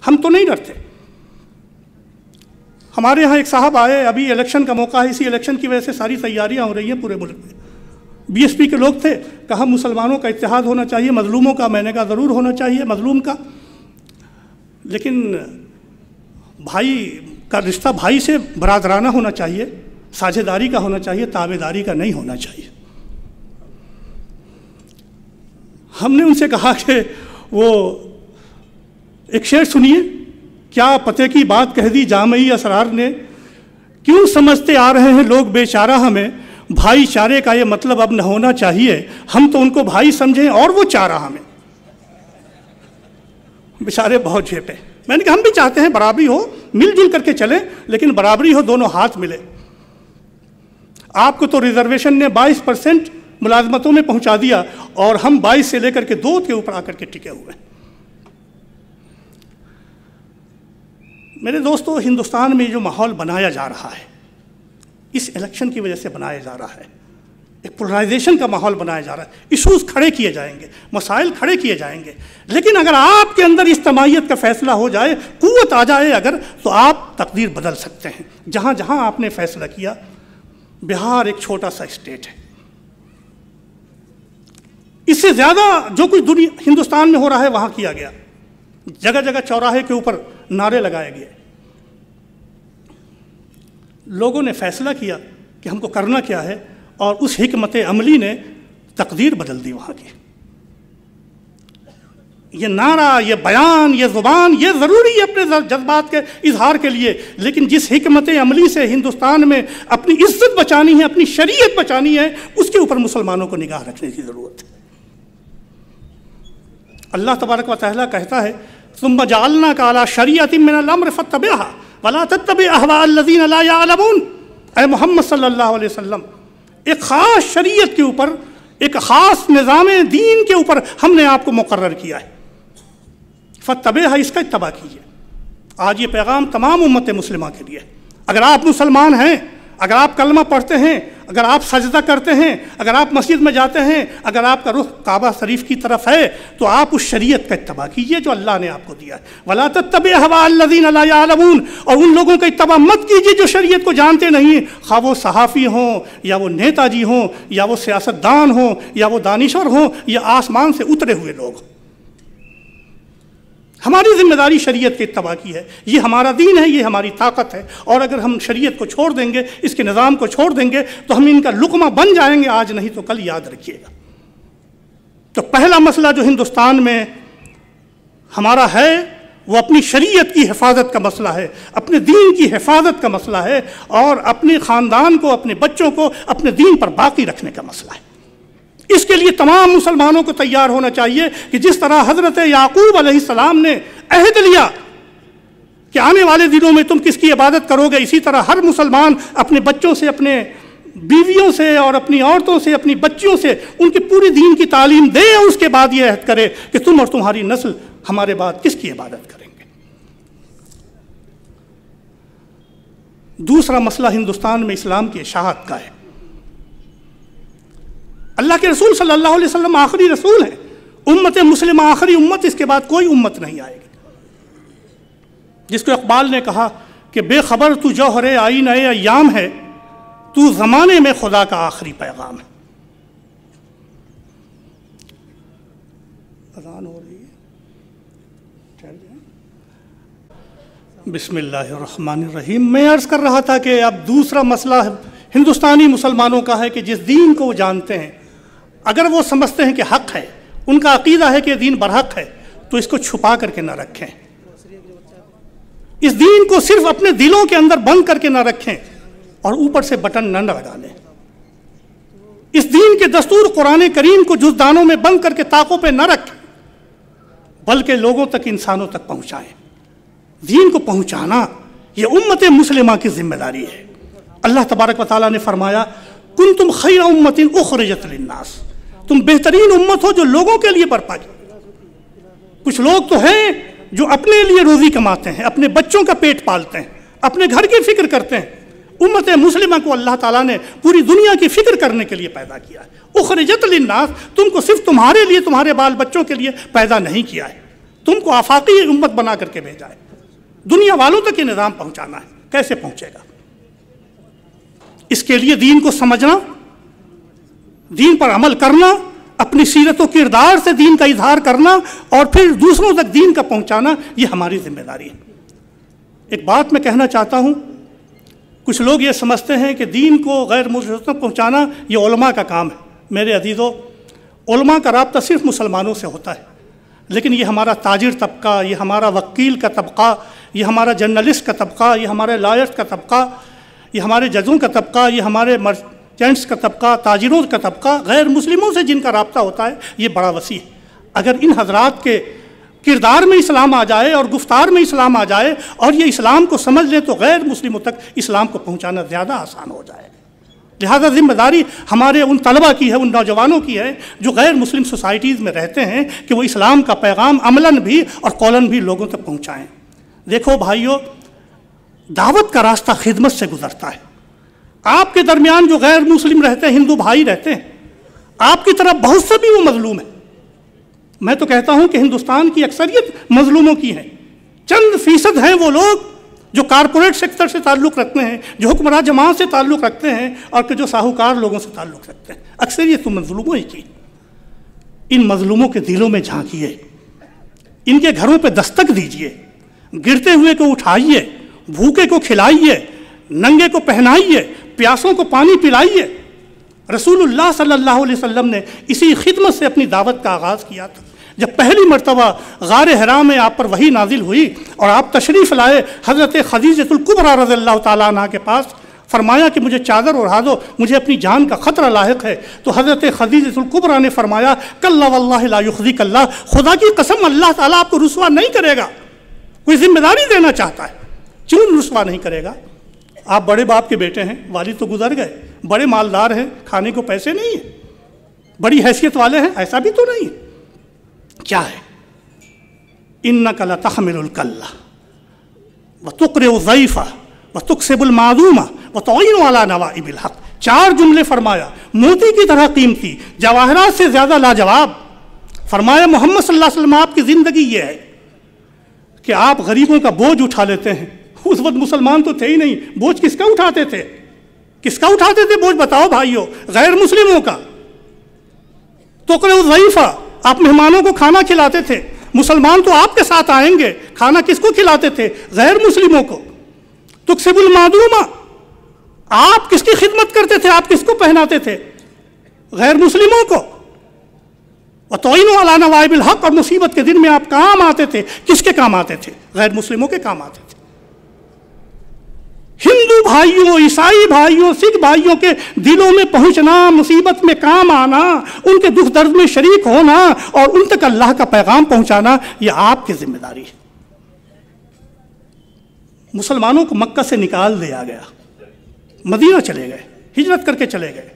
ہم تو نہیں ڈرتے. ہمارے ہاں ایک صاحب آئے, ابھی الیکشن کا موقع ہے, اسی الیکشن کی وجہ سے ساری تیاریاں ہو رہی ہیں پورے ملک میں. BSP کے لوگ تھے, کہا مسلمانوں کا اتحاد ہونا چاہیے, مظلوموں کا, میں نے کہا ضرور ہونا چاہیے مظلوم کا, لیکن بھائی کا رشتہ بھائی سے برادرانہ ہونا چاہیے, ساجھے داری کا ہونا چاہیے, تابع داری کا نہیں ہونا چاہیے. ہم نے ان سے کہا کہ وہ ایک شعر سنیے, کیا پتے کی بات کہہ دی جامعی اسرار نے, کیوں سمجھتے آ رہے ہیں لوگ بے چارہ ہمیں, بھائی چارے کا یہ مطلب اب نہ ہونا چاہیے, ہم تو ان کو بھائی سمجھیں اور وہ چارہ ہمیں. بیچارے بہت جھیپے. میں نے کہا ہم بھی چاہتے ہیں برابری ہو, مل جل کر کے چلیں, لیکن برابری ہو, دونوں ہاتھ ملے. آپ کو تو ریزرویشن نے 22% ملازمتوں میں پہنچا دیا, اور ہم 22 سے لے کر کے 2 کے اوپر آ کر کے ٹکے ہوئے ہیں. میرے دوستو, ہندوستان میں جو ماحول بنایا جا رہا ہے, اس الیکشن کی وجہ سے بنایا جا رہا ہے, ایک پولرائزیشن کا ماحول بنایا جا رہا ہے. ایشوز کھڑے کیے جائیں گے, مسائل کھڑے کیے جائیں گے, لیکن اگر آپ کے اندر اجتماعیت کا فیصلہ ہو جائے, قوت آ جائے اگر, تو آپ تقدیر بدل سکتے ہیں. جہاں جہاں آپ نے فیصلہ کیا, بہار ایک چھوٹا سا اسٹیٹ ہے, اس سے زیادہ جو کچھ دنیا ہندوستان میں ہو رہا ہے وہاں کیا گیا. جگہ جگہ چوراہے کے اوپر نعرے لگائے گئے. لوگوں نے فیصلہ کیا کہ ہم کو کرنا کیا ہے, اور اس حکمت عملی نے تقدیر بدل دی وہاں کی. یہ نعرہ, یہ بیان, یہ زبان, یہ ضروری ہے اپنے جذبات کے اظہار کے لیے, لیکن جس حکمت عملی سے ہندوستان میں اپنی عزت بچانی ہے, اپنی شریعت بچانی ہے, اس کے اوپر مسلمانوں کو نگاہ رکھنے کی ضرورت ہے. اللہ تبارک و تعالیٰ کہتا ہے, ثم جعلناک علی شریعۃ من الامر فاتبعها ولا تتبع اهواء الذین لا یعلمون. اے محمد صلی اللہ علیہ وسلم, ایک خاص شریعت کے اوپر, ایک خاص نظام دین کے اوپر ہم نے آپ کو مقرر کیا ہے, فاتبعها, اس کا اتباع کیجیے. آج یہ پیغام تمام امت مسلمہ کے لیے. اگر آپ مسلمان ہیں, اگر آپ کلمہ پڑھتے ہیں, اگر آپ سجدہ کرتے ہیں, اگر آپ مسجد میں جاتے ہیں, اگر آپ کا رخ کعبہ شریف کی طرف ہے, تو آپ اس شریعت کا اتباع کیجئے جو اللہ نے آپ کو دیا ہے. وَلَا تَتَّبِعْ أَهْوَاءَ الَّذِينَ لَا يَعْلَمُونَ, اور ان لوگوں کا اتباع مت کیجئے جو شریعت کو جانتے نہیں, خواہ وہ صحافی ہوں, یا وہ نیتا جی ہوں, یا وہ سیاستدان ہوں, یا وہ دانشور ہوں, یا آسمان سے اترے ہوئے لوگ. ہماری ذمہ داری شریعت کے اتباع کی ہے. یہ ہمارا دین ہے, یہ ہماری طاقت ہے, اور اگر ہم شریعت کو چھوڑ دیں گے, اس کے نظام کو چھوڑ دیں گے, تو ہم ان کا لقمہ بن جائیں گے, آج نہیں تو کل, یاد رکھیے گا. تو پہلا مسئلہ جو ہندوستان میں ہمارا ہے, وہ اپنی شریعت کی حفاظت کا مسئلہ ہے, اپنے دین کی حفاظت کا مسئلہ ہے, اور اپنے خاندان کو, اپنے بچوں کو اپنے دین پر باقی رکھنے کا مسئلہ ہے. اس کے لیے تمام مسلمانوں کو تیار ہونا چاہیے کہ جس طرح حضرت یعقوب علیہ السلام نے عہد لیا کہ آنے والے دنوں میں تم کس کی عبادت کرو گے, اسی طرح ہر مسلمان اپنے بچوں سے, اپنے بیویوں سے, اور اپنی عورتوں سے, اپنی بچیوں سے ان کی پوری دین کی تعلیم دے, اور اس کے بعد یہ عہد کرے کہ تم اور تمہاری نسل ہمارے بعد کس کی عبادت کریں گے. دوسرا مسئلہ ہندوستان میں اسلام کی اشاعت کا ہے. اللہ کے رسول صلی اللہ علیہ وسلم آخری رسول ہیں, امت مسلمہ آخری امت, اس کے بعد کوئی امت نہیں آئے گی. جس کو اقبال نے کہا کہ بے خبر تو جوہر آئین ایام ہے, تو زمانے میں خدا کا آخری پیغام ہے. اذان ہو رہی ہے, بسم اللہ الرحمن الرحیم. میں عرض کر رہا تھا کہ اب دوسرا مسئلہ ہندوستانی مسلمانوں کا ہے کہ جس دین کو وہ جانتے ہیں, اگر وہ سمجھتے ہیں کہ حق ہے, ان کا عقیدہ ہے کہ دین برحق ہے, تو اس کو چھپا کر کے نہ رکھیں. اس دین کو صرف اپنے دلوں کے اندر بند کر کے نہ رکھیں, اور اوپر سے بٹن نہ لگا لیں. اس دین کے دستور قرآن کریم کو جزدانوں میں بند کر کے طاقوں پہ نہ رکھیں, بلکہ لوگوں تک, انسانوں تک پہنچائیں. دین کو پہنچانا یہ امت مسلمہ کی ذمہ داری ہے. اللہ تبارک و تعالیٰ نے فرمایا, کنتم خیر امت اخرجت للناس, تم بہترین امت ہو جو لوگوں کے لیے برپا کی. کچھ لوگ تو ہیں جو اپنے لیے روزی کماتے ہیں, اپنے بچوں کا پیٹ پالتے ہیں, اپنے گھر کی فکر کرتے ہیں. امت مسلمہ کو اللہ تعالیٰ نے پوری دنیا کی فکر کرنے کے لیے پیدا کیا ہے. اخرجت للناس, تم کو صرف تمہارے لیے, تمہارے بال بچوں کے لیے پیدا نہیں کیا ہے. تم کو آفاقی امت بنا کر کے بھیجا ہے، دنیا والوں تک یہ نظام پہنچانا ہے، کیسے پہنچے گا؟ اس کے لیے دین کو سمجھنا، دین پر عمل کرنا، اپنی سیرت و کردار سے دین کا اظہار کرنا اور پھر دوسروں تک دین کا پہنچانا، یہ ہماری ذمہ داری ہے۔ ایک بات میں کہنا چاہتا ہوں، کچھ لوگ یہ سمجھتے ہیں کہ دین کو غیر مسلموں تک پہنچانا یہ علماء کا کام ہے۔ میرے عزیزو، علماء کا رابطہ صرف مسلمانوں سے ہوتا ہے، لیکن یہ ہمارا تاجر طبقہ، یہ ہمارا وکیل کا طبقہ، یہ ہمارا جرنلسٹ کا طبقہ، یہ ہمارے لائرز کا طبقہ، یہ ہمارے ججوں کا طبقہ، یہ ہمارے مرچنٹس کا طبقہ، تاجروں کا طبقہ، غیر مسلموں سے جن کا رابطہ ہوتا ہے، یہ بڑا وسیع ہے۔ اگر ان حضرات کے کردار میں اسلام آ جائے اور گفتار میں اسلام آ جائے اور یہ اسلام کو سمجھ لیں تو غیر مسلموں تک اسلام کو پہنچانا زیادہ آسان ہو جائے۔ لہذا ذمہ داری ہمارے ان طلبہ کی ہے، ان نوجوانوں کی ہے جو غیر مسلم سوسائٹیز میں رہتے ہیں، کہ وہ اسلام کا پیغام عملاً بھی اور قولاً بھی لوگوں تک پہنچائیں۔ دیکھو بھائیو، دعوت کا راستہ خدمت سے گزرتا ہے۔ آپ کے درمیان جو غیر مسلم رہتے ہیں، ہندو بھائی رہتے ہیں، آپ کی طرف بہت سے بھی وہ مظلوم ہیں۔ میں تو کہتا ہوں کہ ہندوستان کی اکثریت مظلوموں کی ہیں، چند فیصد ہیں وہ لوگ جو کارپوریٹ سیکٹر سے تعلق رکھتے ہیں، جو حکمراں جماعت سے تعلق رکھتے ہیں اور کہ جو ساہوکار لوگوں سے تعلق رکھتے ہیں۔ اکثریت تو مظلوموں ہی کی۔ ان مظلوموں کے دلوں میں جھانکیے، ان کے گھروں پہ دستک دیجیے، گرتے ہوئے کو اٹھائیے، بھوکے کو کھلائیے، ننگے کو پہنائیے، پیاسوں کو پانی پلائیے۔ رسول اللہ صلی اللہ علیہ وسلم نے اسی خدمت سے اپنی دعوت کا آغاز کیا تھا۔ جب پہلی مرتبہ غار حرا میں آپ پر وحی نازل ہوئی اور آپ تشریف لائے حضرت خدیجۃ الکبریٰ رضی اللہ تعالیٰ عنہ کے پاس، فرمایا کہ مجھے چادر اڑا دو، مجھے اپنی جان کا خطرہ لاحق ہے، تو حضرت خدیجۃ الکبریٰ نے فرمایا کلا واللہ لا یخزیک اللہ، خدا کی قسم اللہ تعالیٰ آپ کو رسوا نہیں کرے گا۔ کوئی ذمہ داری دینا چاہتا ہے، کیوں رسوا نہیں کرے گا؟ آپ بڑے باپ کے بیٹے ہیں، والد تو گزر گئے، بڑے مالدار ہیں، کھانے کو پیسے نہیں ہیں، بڑی حیثیت والے ہیں، ایسا بھی تو نہیں ہے۔ کیا ہے؟ اِنَّكَ لَتَحْمِلُ الْكَلَّ وَتُقْرِئُ الضَّيْفَ وَتُكْسِبُ الْمَعْدُومَ وَتُعِينُ عَلَى نَوَائِبِ الْحَقِّ۔ 4 جملے فرمایا، موتی کی طرح قیمتی، جواہرات سے زیادہ لاجواب۔ فرمایا محمد صلی اللہ علیہ وسلم آپ کی زندگی یہ ہے کہ آپ غریبوں کا بوجھ اٹھا لیتے ہیں۔ اس وقت مسلمان تو تھے ہی نہیں، بوجھ کس کا اٹھاتے تھے؟ کس کا اٹھاتے تھے بوجھ؟ بتاؤ بھائیو، غیر مسلموں کا۔ تُقْرِئُ الضَّيْفَ، آپ مہمانوں کو کھانا کھلاتے تھے۔ مسلمان تو آپ کے ساتھ آئیں گے، کھانا کس کو کھلاتے تھے؟ غیر مسلموں کو۔ تُكْسِبُ الْمَعْدُومَ، آپ کس کی خدمت کرتے تھے؟ آپ کس کو پہناتے تھے؟ غیر مسلموں کو۔ وَتُعِينُ عَلَى نَوَائِبِ الْحَقِّ، اور مصیبت کے دن میں آپ کام آتے تھے۔ کس کے کام آتے تھے؟ غیر مسلموں کے کام آتے تھے۔ ہندو بھائیوں، عیسائی بھائیوں، سکھ بھائیوں کے دلوں میں پہنچنا، مصیبت میں کام آنا، ان کے دکھ درد میں شریک ہونا اور ان تک اللہ کا پیغام پہنچانا، یہ آپ کی ذمہ داری ہے۔ مسلمانوں کو مکہ سے نکال دیا گیا، مدینہ چلے گئے، ہجرت کر کے چلے گئے۔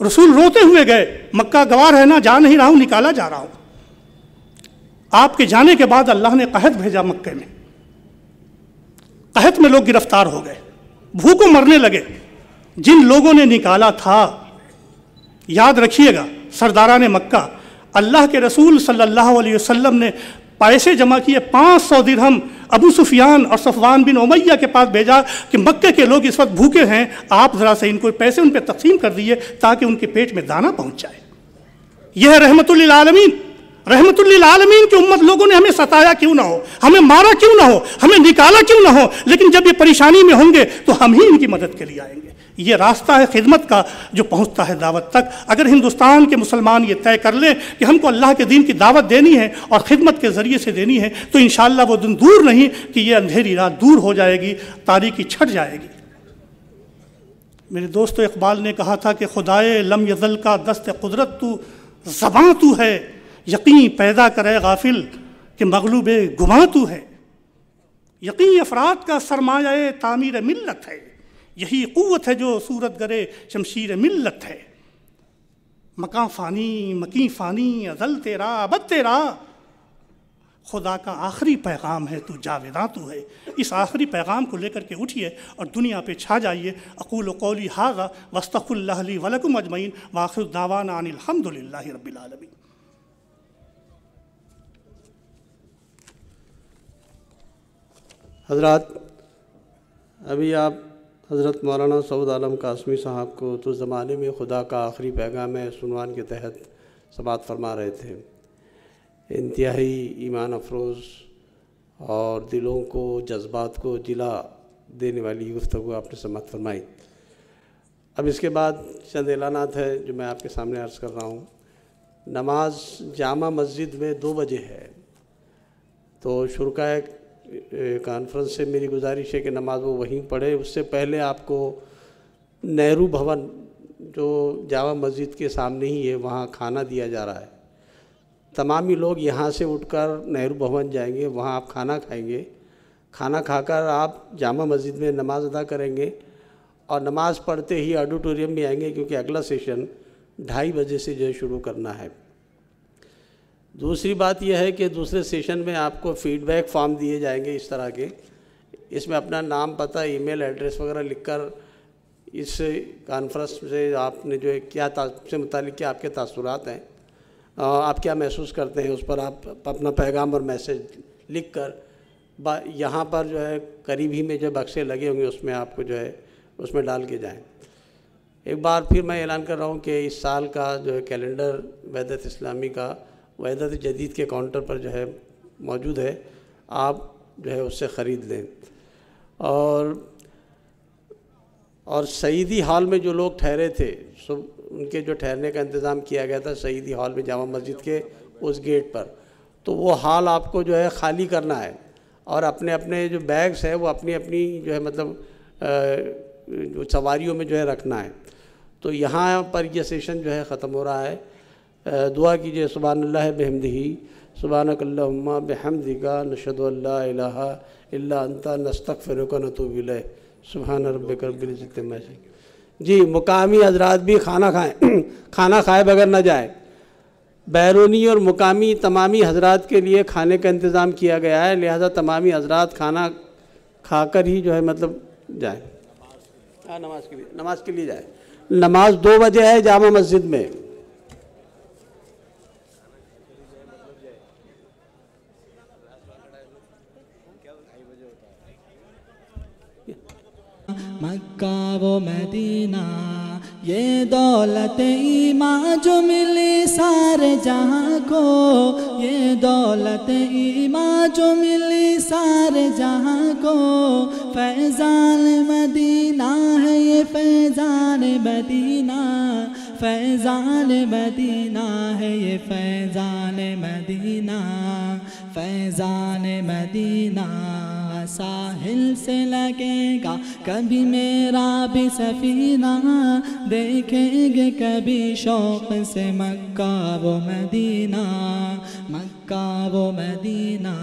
رسول روتے ہوئے گئے، مکہ گوار ہے نا، جا نہیں رہا ہوں، نکالا جا رہا ہوں۔ آپ کے جانے کے بعد اللہ نے قحط بھیجا مکے میں، قحط میں لوگ گرفتار ہو گئے، بھوکوں مرنے لگے۔ جن لوگوں نے نکالا تھا، یاد رکھیے گا سرداران مکہ، اللہ کے رسول صلی اللہ علیہ وسلم نے پیسے جمع کیے، 500 درہم ابو سفیان اور صفوان بن امیہ کے پاس بھیجا کہ مکے کے لوگ اس وقت بھوکے ہیں، آپ ذرا سے ان کو پیسے ان پہ تقسیم کر دیجئے تاکہ ان کے پیٹ میں دانہ پہنچ جائے۔ یہ ہے رحمت للعالمین۔ رحمت للعالمین کی امت، لوگوں نے ہمیں ستایا کیوں نہ ہو، ہمیں مارا کیوں نہ ہو، ہمیں نکالا کیوں نہ ہو، لیکن جب یہ پریشانی میں ہوں گے تو ہم ہی ان کی مدد کے لیے آئیں گے۔ یہ راستہ ہے خدمت کا جو پہنچتا ہے دعوت تک۔ اگر ہندوستان کے مسلمان یہ طے کر لیں کہ ہم کو اللہ کے دین کی دعوت دینی ہے اور خدمت کے ذریعے سے دینی ہے، تو انشاءاللہ وہ دن دور نہیں کہ یہ اندھیری رات دور ہو جائے گی، تاریکی چھٹ جائے گی۔ میرے دوست اقبال نے کہا تھا کہ خدائے لم یزل کا دست قدرت تو، زباں تو ہے، یقین پیدا کرے غافل کہ مغلوب گماں تو ہے۔ یقین افراد کا سرمایہ تعمیر ملت ہے، یہی قوت ہے جو صورت گرے شمشیر ملت ہے۔ مکان فانی، مکین فانی، ازل تیرا ابد تیرا، خدا کا آخری پیغام ہے تو جاویداں تو ہے۔ اس آخری پیغام کو لے کر کے اٹھیے اور دنیا پہ چھا جائیے۔ اقول قولی ھذا واستغفر اللہ لی ولکم اجمعین، وآخر دعوانا ان الحمد للہ رب العالمین۔ حضرات، ابھی آپ حضرت مولانا سعود عالم قاسمی صاحب کو تو زمانے میں خدا کا آخری پیغام ہے عنوان کے تحت سماعت فرما رہے تھے. انتہائی ایمان افروز اور دلوں کو، جذبات کو جلا دینے والی گفتگو آپ نے سماعت فرمائی. اب اس کے بعد چند اعلانات ہیں جو میں آپ کے سامنے عرض کر رہا ہوں. نماز جامع مسجد میں 2 بجے ہے، تو شرکاء کانفرنس سے میری گزارش ہے کہ نماز وہ وہیں پڑھے. اس سے پہلے آپ کو نہرو بھون جو جامع مسجد کے سامنے ہی ہے وہاں کھانا دیا جا رہا ہے. تمام ہی لوگ یہاں سے اٹھ کر نہرو بھون جائیں گے، وہاں آپ کھانا کھائیں گے. کھانا کھا کر آپ جامع مسجد میں نماز ادا کریں گے اور نماز پڑھتے ہی آڈیٹوریم میں آئیں گے، کیونکہ اگلا سیشن 2:30 بجے سے جو ہے شروع کرنا ہے. دوسری بات یہ ہے کہ دوسرے سیشن میں آپ کو فیڈ بیک فارم دیے جائیں گے اس طرح کے. اس میں اپنا نام، پتہ، ای میل ایڈریس وغیرہ لکھ کر اس کانفرنس سے آپ نے جو ہے کیا سے متعلق کیا آپ کے تاثرات ہیں، آپ کیا محسوس کرتے ہیں، اس پر آپ اپنا پیغام اور میسج لکھ کر یہاں پر جو ہے قریب ہی میں جو بکسے لگے ہوں گے اس میں آپ کو جو ہے اس میں ڈال کے جائیں. ایک بار پھر میں اعلان کر رہا ہوں کہ اس سال کا جو ہے کیلنڈر وحدت اسلامی کا وحدت جدید کے کاؤنٹر پر جو ہے موجود ہے، آپ جو ہے اس سے خرید لیں. اور سعیدی ہال میں جو لوگ ٹھہرے تھے ان کے جو ٹھہرنے کا انتظام کیا گیا تھا سعیدی ہال میں جامع مسجد کے اس گیٹ پر، تو وہ ہال آپ کو جو ہے خالی کرنا ہے اور اپنے اپنے جو بیگز ہے وہ اپنی اپنی جو ہے مطلب جو سواریوں میں جو ہے رکھنا ہے. تو یہاں پر یہ سیشن جو ہے ختم ہو رہا ہے. دعا کیجئے. سبحان اللہ بحمدہ، سبحانک اللہم بحمدک، نشہد ان لا الہ الا انت، نستغفرک ونتوب الیک. سبحان ربک رب العزت عما یصفون. جی، مقامی حضرات بھی کھانا کھائیں، کھانا کھائے بغیر نہ جائیں. بیرونی اور مقامی تمامی حضرات کے لیے کھانے کا انتظام کیا گیا ہے، لہذا تمامی حضرات کھانا کھا کر ہی جو ہے مطلب جائیں. نماز کے لیے جائیں. نماز 2 بجے ہے جامع مسجد میں. مکہ و مدینہ یہ دولت ایمان جو ملی سارے جہاں کو، یہ دولت ایمان جو ملی سارے جہاں کو. فیضان مدینہ ہے یہ فیضان مدینہ، فیضان مدینہ ہے یہ فیضان مدینہ، فیضان مدینہ. ساحل سے لگے گا کبھی میرا بھی سفینہ، دیکھیں گے کبھی شوق سے مکہ و مدینہ، مکہ و مدینہ،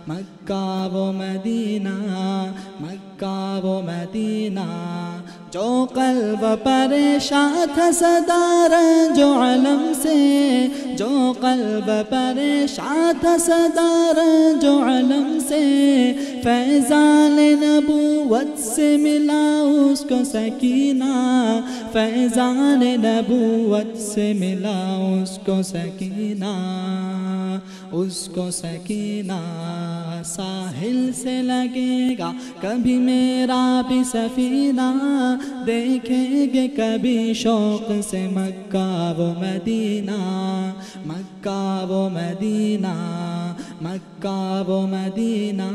مکہ و مدینہ، مکہ و مدینہ. جو قلب پریشان تھا صدا رنج و علم سے، جو قلب پریشان تھا صدا رنج و علم سے، فیضان نبوت سے ملا اس کو سکینہ، فیضان نبوت سے ملا اس کو سکینہ، اس کو سکینہ. ساحل سے لگے گا کبھی میرا بھی سفینہ، دیکھیں گے کبھی شوق سے مکہ و مدینہ، مکہ و مدینہ، مکہ و مدینہ،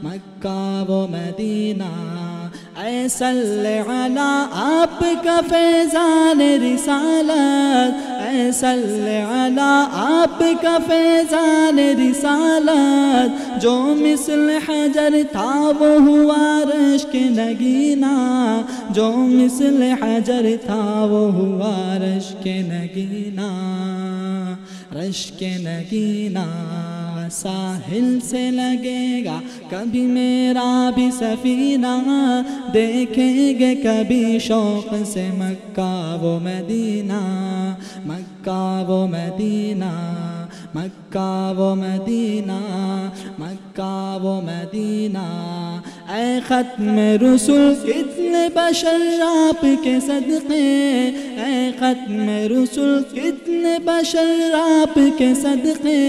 مکہ و مدینہ. اے صلی علی آپ کا فیضان رسالت، اے صلی علی آپ کا فیضان رسالت. جو مثل حجر تھا وہ ہوا عرش کے نگینہ، جو مثل حجر تھا وہ ہوا عرش کے نگینہ، عرش کے نگینہ. ساحل سے لگے گا کبھی میرا بھی سفینہ، دیکھیں گے کبھی شوق سے مکہ و مدینہ، مکہ و مدینہ، مکہ و مدینہ، مکہ و مدینہ. اے ختم رسول کتنے بشر آپ کے صدقے، اے ختم رسول کتنے بشر آپ کے صدقے،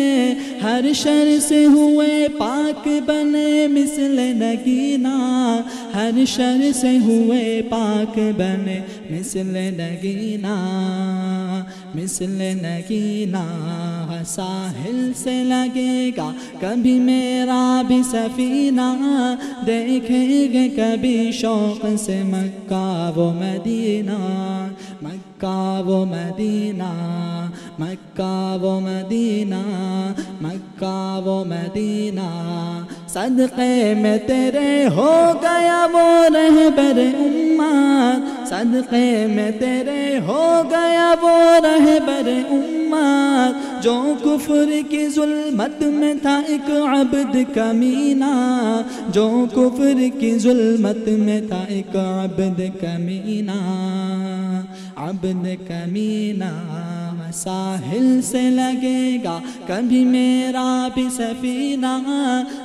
ہر شر سے ہوئے پاک بنے مثل نگینا، ہر شر سے ہوئے پاک بنے مثل نگینا، مثل نگینا۔ ساحل سے لگے گا کبھی میرا بھی سفینہ، دیکھیں گے کبھی شوق سے مکہ و مدینہ، مکہ و مدینہ، مکہ و مدینہ، مکہ و مدینہ۔ صدقے میں تیرے ہو گیا وہ رہبر امت، صدقے میں تیرے ہو گیا وہ رہبر امت، جو کفر کی ظلمت میں تھا ایک عبد کمینہ، جو کفر کی ظلمت میں تھا ایک عبد کمینہ، عبد کمینہ۔ ساحل سے لگے گا کبھی میرا بھی سفینہ،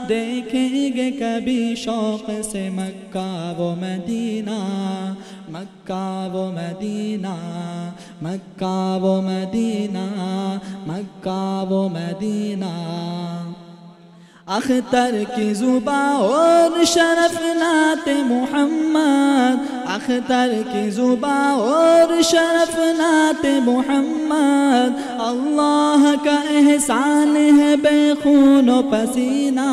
دیکھیں گے کبھی شوق سے مکہ و مدینہ، مکہ و مدینہ، مکہ و مدینہ، مکہ و مدینہ۔ اختر کی زباں اور شرف نعت محمد، اختر کی زباں اور شرف نعت محمد، اللہ کا احسان ہے بے خون و پسینہ،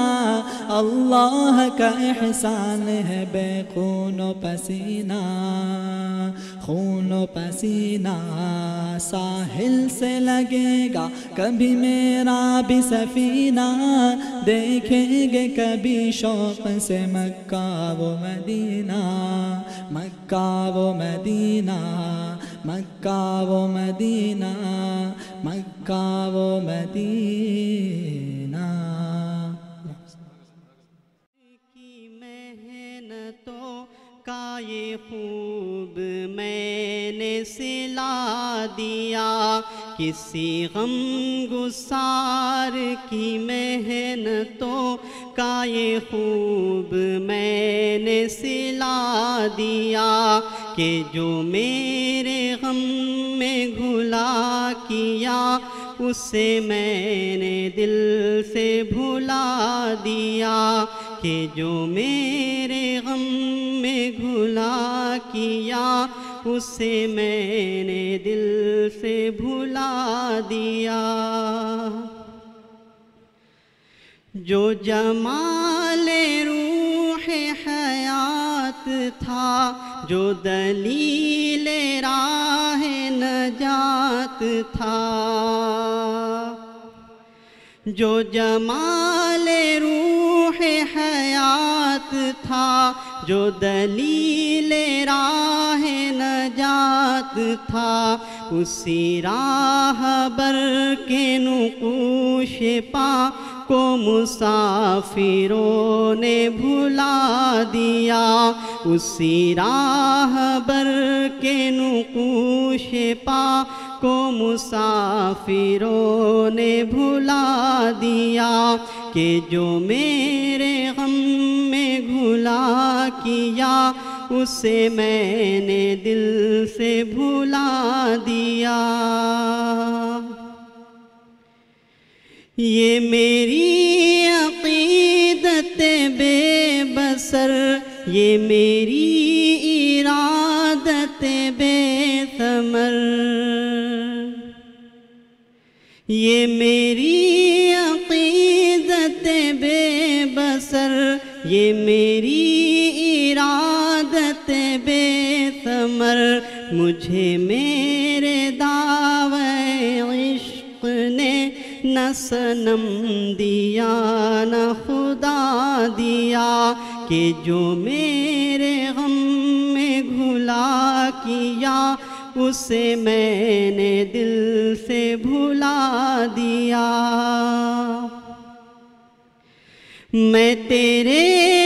اللہ کا احسان ہے بے خون و پسینہ، خون و پسینہ۔ ساحل سے لگے گا کبھی میرا بھی سفینہ، دیکھیں گے کبھی شوق سے مکہ و مدینہ، مکہ و مدینہ، مکہ و مدینہ، مکہ و مدینہ۔ کی محنتوں کا یہ خوب میں نے سلا دیا، کسی غم گسار کی محنتوں کا یہ خوب میں نے سلا دیا، کہ جو میرے غم میں گھلا کیا اسے میں نے دل سے بھلا دیا، کہ جو میرے غم میں گھلا کیا اسے میں نے دل سے بھلا دیا۔ جو جمال روح حیات تھا، جو دلیل راہ نجات تھا، جو جمال روح حیات تھا، جو دلیل راہ نجات تھا، اسی راہ بر کے نقوش پا کو مسافروں نے بھلا دیا، اسی راہ بر کے نقوش پا کو مسافروں نے بھلا دیا، کہ جو میرے غم میں گھلا کیا اسے میں نے دل سے بھلا دیا۔ یہ میری عقیدت بے بسر، یہ میری ارادت بے ثمر، یہ میری عقیدت بے بسر، یہ میری ارادت بے ثمر، مجھے میرے دعوی عشق نے نہ صنم دیا نہ خدا دیا، کہ جو میرے غم میں گھلا کیا اسے میں نے دل سے بھلا دیا۔ میں تیرے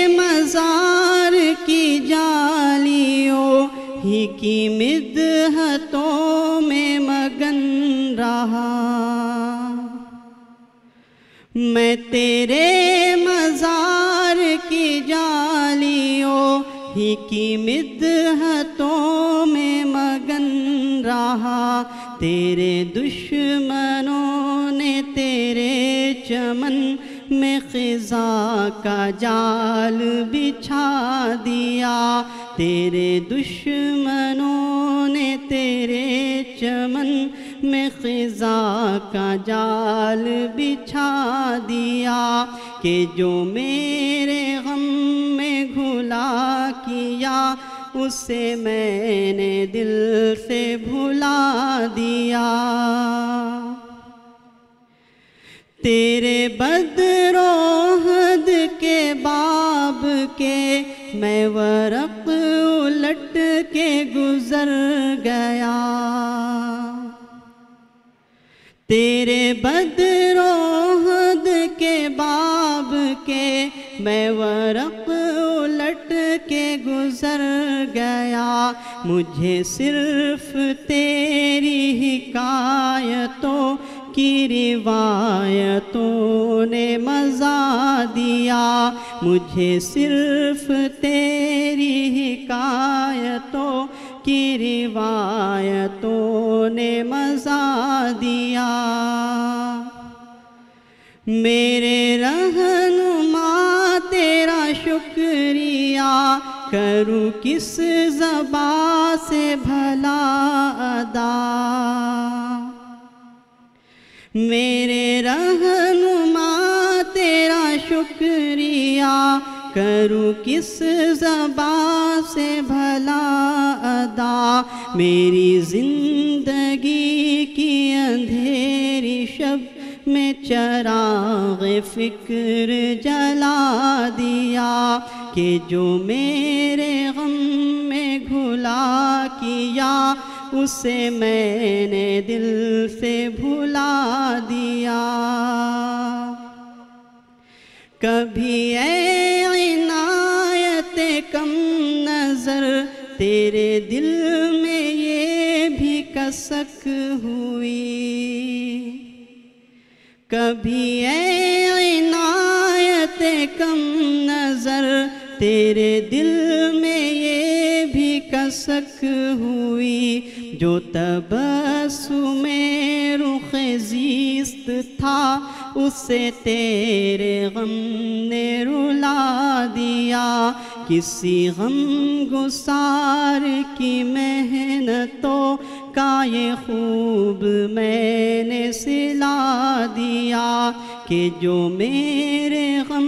مزار کی جالیوں ہی کی مدحتوں میں مگن رہا، میں تیرے مزار کی جالی ہی کی مدحتوں میں مگن رہا، تیرے دشمنوں نے تیرے چمن میں خزاں کا جال بچھا دیا، تیرے دشمنوں نے تیرے چمن میں خزاں کا جال بچھا دیا، کہ جو میرے غم میں گھلا کیا اسے میں نے دل سے بھلا دیا۔ تیرے بدر و احد کے باب کے میں ورق الٹ کے گزر گیا، تیرے بدر و احد کے باب کے میں ورق الٹ کے گزر گیا، مجھے صرف تیری حکایتوں کی روایتوں نے مزہ دیا، مجھے صرف تیری حکایتوں کی روایتوں نے مزہ دیا۔ میرے رہنما تیرا شکریہ کروں کس زبان سے بھلا ادا، میرے رہنما تیرا شکریہ کروں کس زبان سے بھلا ادا، میری زندگی کی اندھیری شب میں چراغ فکر جلا دیا، کہ جو میرے غم میں گھلا کیا اسے میں نے دل سے بھلا دیا۔ کبھی اے عنایت کم نظر تیرے دل میں یہ بھی کسک ہوئی، کبھی اے عنایت کم نظر تیرے دل میں یہ بھی کسک ہوئی، جو تبسم رخ زیست تھا اسے تیرے غم نے رلا دیا، کسی غم گسار کی محنتوں کا یہ خوب میں نے سلا دیا، کہ جو میرے غم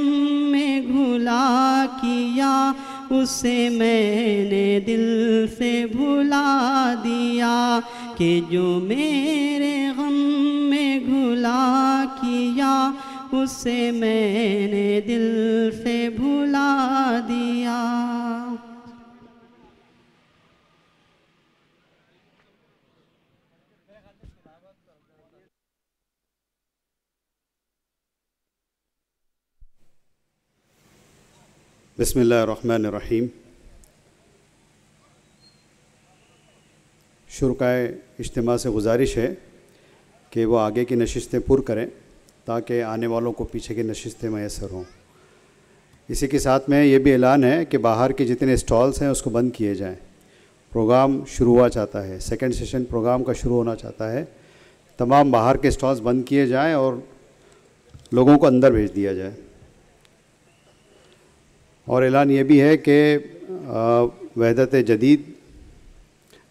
میں گھلا کیا اسے میں نے دل سے بھلا دیا، کہ جو میرے غم میں گھلا کیا اسے میں نے دل سے بھلا دیا۔ بسم اللہ الرحمن الرحیم۔ شرکائے اجتماع سے گزارش ہے کہ وہ آگے کی نشستیں پر کریں تاکہ آنے والوں کو پیچھے کی نشستیں میسر ہوں۔ اسی کے ساتھ میں یہ بھی اعلان ہے کہ باہر کے جتنے اسٹالز ہیں اس کو بند کیے جائیں، پروگرام شروع ہوا چاہتا ہے، سیکنڈ سیشن پروگرام کا شروع ہونا چاہتا ہے، تمام باہر کے اسٹالز بند کیے جائیں اور لوگوں کو اندر بھیج دیا جائے۔ اور اعلان یہ بھی ہے کہ وحدت جدید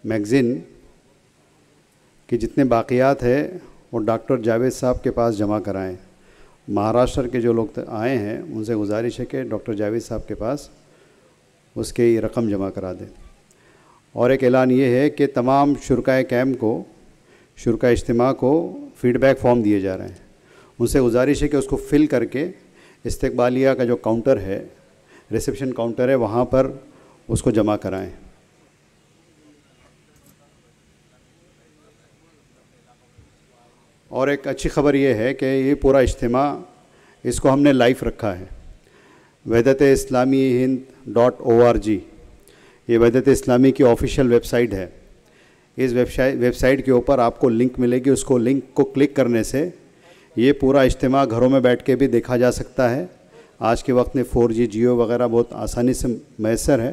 میگزین کے جتنے باقیات ہیں وہ ڈاکٹر جاوید صاحب کے پاس جمع کرائیں۔ مہاراشٹر کے جو لوگ آئے ہیں ان سے گزارش ہے کہ ڈاکٹر جاوید صاحب کے پاس اس کی رقم جمع کرا دیں۔ اور ایک اعلان یہ ہے کہ تمام شرکائے کیمپ کو، شرکائے اجتماع کو فیڈ بیک فارم دیے جا رہے ہیں، ان سے گزارش ہے کہ اس کو فل کر کے استقبالیہ کا جو کاؤنٹر ہے، ریسیپشن کاؤنٹر ہے، وہاں پر اس کو جمع کرائیں۔ اور ایک اچھی خبر یہ ہے کہ یہ پورا اجتماع اس کو ہم نے لائیو رکھا ہے، وحدت اسلامی ہند .org، یہ وحدت اسلامی کی آفیشیل ویب سائٹ ہے۔ اس ویب سائٹ کے اوپر آپ کو لنک ملے گی، اس کو لنک کو کلک کرنے سے یہ پورا اجتماع گھروں میں بیٹھ کے بھی دیکھا جا سکتا ہے۔ آج کے وقت میں 4G جیو وغیرہ بہت آسانی سے میسر ہے،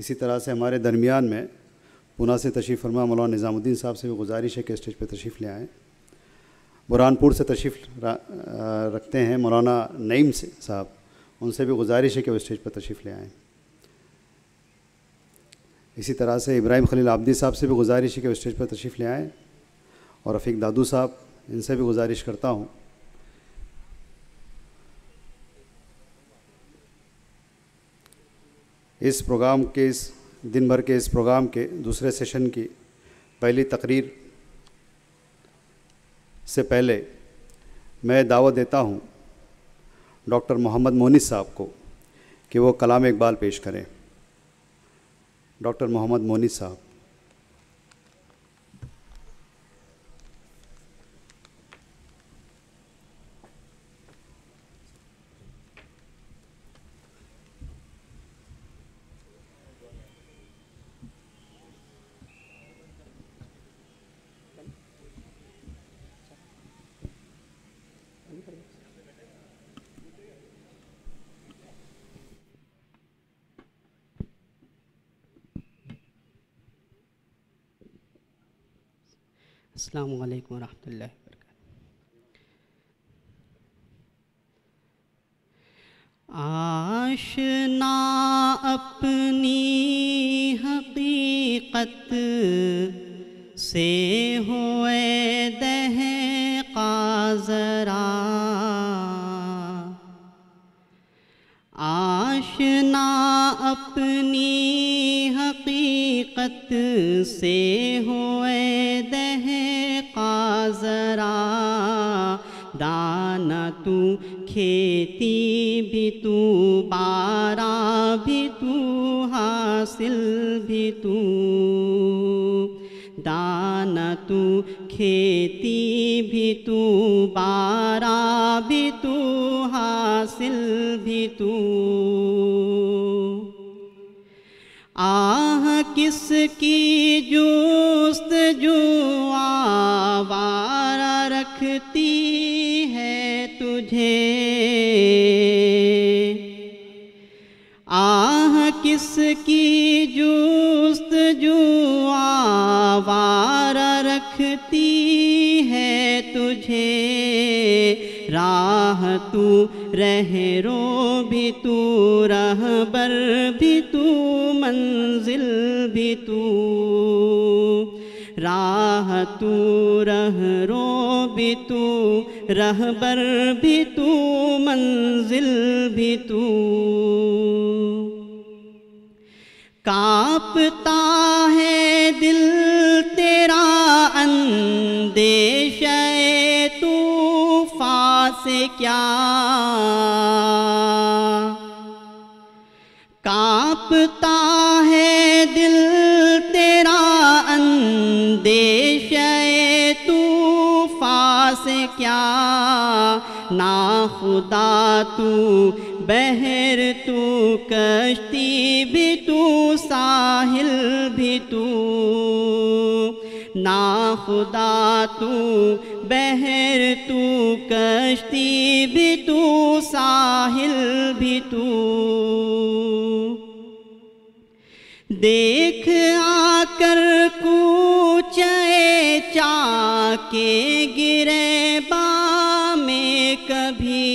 اسی طرح سے ہمارے درمیان میں پونا سے تشریف فرما مولانا نظام الدین صاحب سے بھی گزارش ہے کہ اسٹیج پہ تشریف لے آئیں. برہان سے تشریف رکھتے ہیں مولانا نعیم صاحب، ان سے بھی گزارش ہے کہ وہ اسٹیج پہ تشریف لے آئیں. اسی طرح سے ابراہیم خلیل عابدی صاحب سے بھی گزارش ہے کہ وہ اسٹیج پر تشریف لے آئیں، اور رفیق دادو صاحب، ان سے بھی گزارش کرتا ہوں. اس پروگرام کے اس دن بھر کے اس پروگرام کے دوسرے سیشن کی پہلی تقریر سے پہلے میں دعوت دیتا ہوں ڈاکٹر محمد مونس صاحب کو کہ وہ کلام اقبال پیش کریں. ڈاکٹر محمد مونس صاحب. السلام علیکم ورحمۃ اللہ وبرکاتہ. آشنا اپنی حقیقت سے ہوئے دہقاں ذرا، آشنا اپنی حقیقت سے ہوئے دہقاں ذرا، دانا تو کھیتی بھی تو، بارہ بھی تو، حاصل بھی تو، دانا تو کھیتی بھی تو، بارہ بھی تو، حاصل بھی تو. آہ کس کی جستجو آوارہ رکھتی ہے تجھے، آہ کس کی جستجو آوارہ رکھتی ہے تجھے، راہ تو رہرو بھی تو، رہبر بھی تو، منزل بھی تو، راہ تو رہرو بھی تو، رہبر بھی تو، منزل بھی تو. کانپتا ہے دل تیرا اندیشہ طوفان سے کیا، کانپتا ہے دل تیرا اندیشہ طوفان سے کیا، نا خدا تو بحر تو، کشتی بھی تو، ساحل بھی تو، نا خدا تو بحر تو، کشتی بھی تو، ساحل بھی تو. دیکھ آ کر کوچے چاکے گریباں میں کبھی،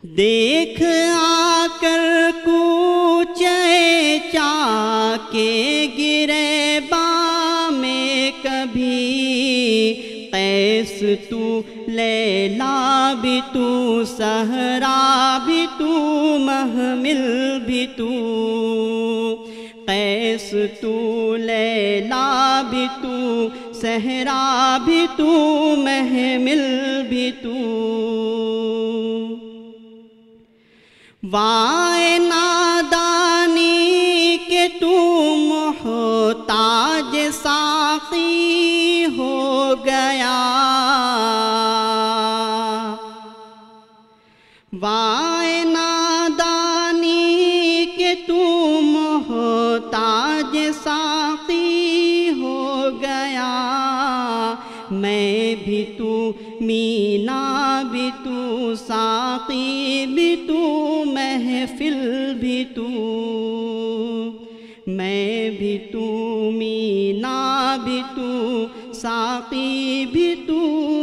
دیکھ آ کر کوچے چاکے گریباں میں کبھی، قیس تو، لیلا بھی تو، صحرا بھی تو، محمل بھی تو، قیس تو، لیلا بھی تو، صحرا بھی تو، محمل بھی تو. وائے نادانی کہ تو محتاج ساقی ہو گیا، وائے نادانی کہ تو محتاج ساقی ہو گیا، میں بھی تو مینا بھی تو، ساقی بھی تو، محفل بھی تو، میں بھی تو، مینا بھی تو، ساقی بھی تو،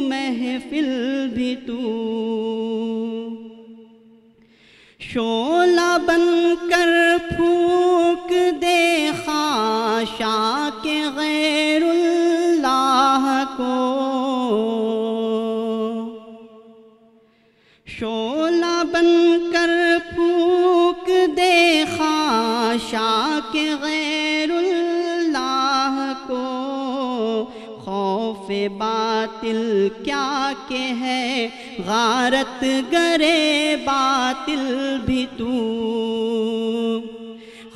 محفل بھی تو، شعلہ بن کر پھونک دے خاشاک غیر اللہ کو، شعلہ بن کر پھونک دے خاشاک غیر اللہ کو، خوف باطل کیا کہ ہے غارت گرے باطل بھی تو،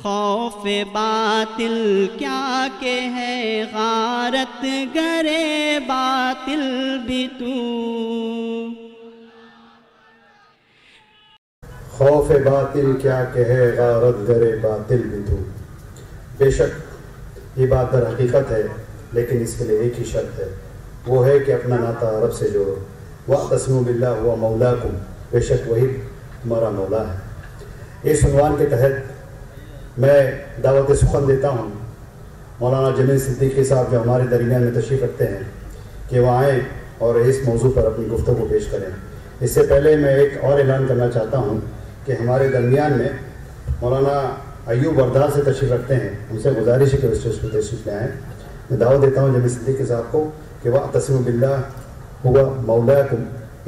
خوف باطل کیا کہ ہے غارت گرے باطل بھی تو، خوف باطل کیا کہ ہے غارت گرے باطل بھی تو۔ بے شک یہ بات در حقیقت ہے، لیکن اس کے لیے ایک ہی شرط ہے، وہ ہے کہ اپنا ناطہ رب سے جوڑو۔ وَاعْتَصِمُوا بِاللَّهِ هُوَ مَوْلَاكُمْ، بے شک وہی تمہارا مولا ہے۔ اس عنوان کے تحت میں دعوت سخن دیتا ہوں مولانا جمیل صدیقی صاحب جو ہمارے درمیان میں تشریف رکھتے ہیں کہ وہ آئیں اور اس موضوع پر اپنی گفتگو پیش کریں۔ اس سے پہلے میں ایک اور اعلان کرنا چاہتا ہوں کہ ہمارے درمیان میں مولانا ایوب وردار سے تشریف رکھتے ہیں، ان سے گزارش ہے کہ اس پہ تشریف لے آئیں۔ میں دعوت دیتا ہوں جمیل صدیقی صاحب کو کہ وَاعْتَصِمُوا بِاللَّهِ هُوَ مَوْلَاكُمْ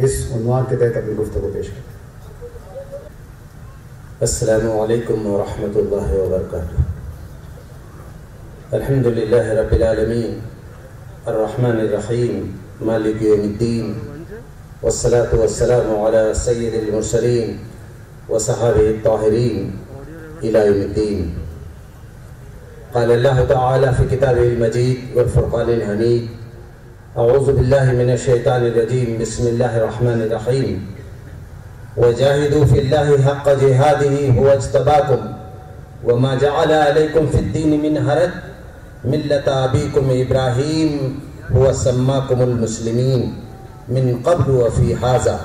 اس عنوان کے تحت اپنی گفتگو پیش کریں۔ السلام علیکم ورحمۃ اللہ وبرکاتہ۔ الحمد للہ رب العالمین الرحمن الرحیم مالک یوم الدین والصلاة والسلام علی سید المرسلین وصحابہ الطاہرین الی یوم الدین۔ قال اللہ تعالی فی کتابہ المجید والفرقان الحمید، اعوذ باللہ من الشیطان الرجیم، بسم اللہ الرحمن الرحیم، وجاہدوا فی اللہ حق جہادہ هو اجتباکم وما جعل علیکم فی الدین من حرج ملت ابیکم ابراہیم هو سماکم المسلمین من قبل وفی ھذا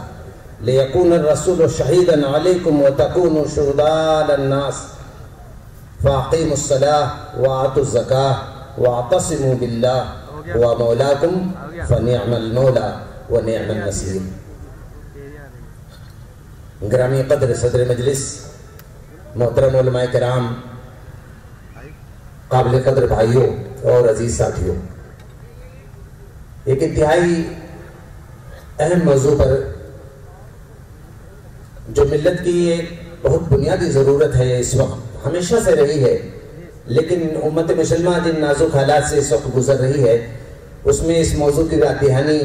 لیکون الرسول شہیدا علیکم وتکونوا شہداء علی الناس فاقیموا الصلاة وآتوا الزکاة واعتصموا باللہ هو مولاکم فنعم المولا ونعم النصیر۔ گرامی قدر صدر مجلس، محترم علماء کرام، قابل قدر بھائیوں اور عزیز ساتھیوں، ایک انتہائی اہم موضوع پر جو ملت کی ایک بہت بنیادی ضرورت ہے، اس وقت ہمیشہ سے رہی ہے، لیکن امت مسلمہ جن نازک حالات سے اس وقت گزر رہی ہے، اس میں اس موضوع کی رات دہانی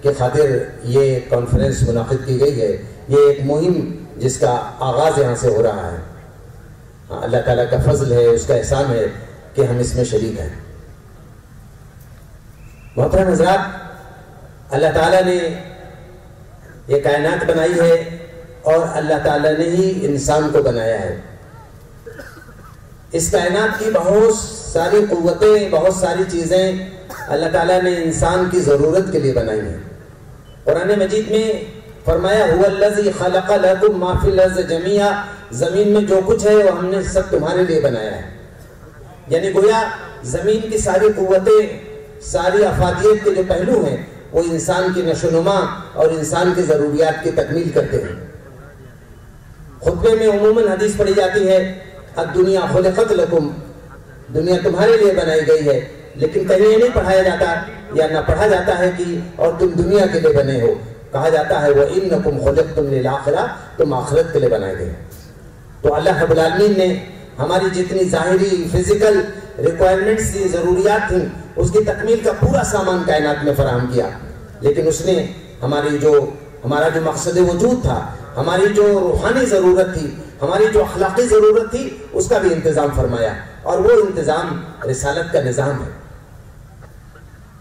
کے خاطر یہ کانفرنس منعقد کی گئی ہے۔ یہ ایک مہم جس کا آغاز یہاں سے ہو رہا ہے، اللہ تعالیٰ کا فضل ہے، اس کا احسان ہے کہ ہم اس میں شریک ہیں۔ محترم حضرات، اللہ تعالیٰ نے یہ کائنات بنائی ہے اور اللہ تعالیٰ نے ہی انسان کو بنایا ہے۔ اس کائنات کی بہت ساری قوتیں، بہت ساری چیزیں اللہ تعالیٰ نے انسان کی ضرورت کے لیے بنائی ہیں۔ قرآن مجید میں فرمایا هو الذی خلق لکم ما فی الارض جمیعا، زمین میں جو کچھ ہے وہ ہم نے سب تمہارے لیے بنایا ہے۔ یعنی گویا زمین کی ساری قوتیں، ساری افادیت کے جو پہلو ہیں وہ انسان کی نشو و نما اور انسان کی ضروریات کی تکمیل کرتے ہیں۔ خطبے میں عموماً حدیث پڑھی جاتی ہے الدنیا خلقت لکم، دنیا تمہارے لیے بنائی گئی ہے، لیکن کہیں یہ نہیں پڑھایا جاتا یا نہ پڑھا جاتا ہے کہ اور تم دنیا کے لیے بنے ہو، کہا جاتا ہے وَإِنَّكُمْ خُلِقْتُمْ لِلْآخِرَةِ، تم آخرت کے لیے بنائے گئے۔ تو اللہ رب العالمین نے ہماری جتنی ظاہری فزیکل ریکوائرمنٹس تھی، ضروریات تھیں، اس کی تکمیل کا پورا سامان کائنات میں فراہم کیا، لیکن اس نے ہمارا جو مقصد وجود تھا، ہماری جو روحانی ضرورت تھی، ہماری جو اخلاقی ضرورت تھی، اس کا بھی انتظام فرمایا، اور وہ انتظام رسالت کا نظام ہے۔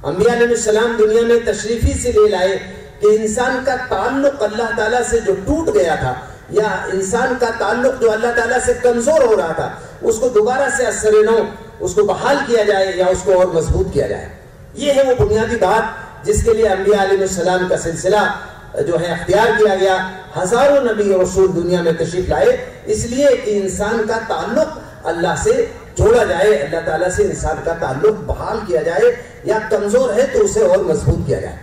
انبیاء علیہ السلام دنیا میں تشریفی سے لے لائے کہ انسان کا تعلق اللہ تعالیٰ سے جو ٹوٹ گیا تھا، یا انسان کا تعلق جو اللہ تعالیٰ سے کمزور ہو رہا تھا، اس کو دوبارہ سے اثر نو اس کو بحال کیا جائے یا اس کو اور مضبوط کیا جائے۔ یہ ہے وہ بنیادی بات جس کے لیے انبیاء علیہ السلام کا سلسلہ جو ہے اختیار کیا گیا. ہزاروں نبی اور رسول دنیا میں تشریف لائے اس لیے کہ انسان کا تعلق اللہ سے جوڑا جائے, اللہ تعالیٰ سے انسان کا تعلق بحال کیا جائے, یا کمزور ہے تو اسے اور مضبوط کیا جائے.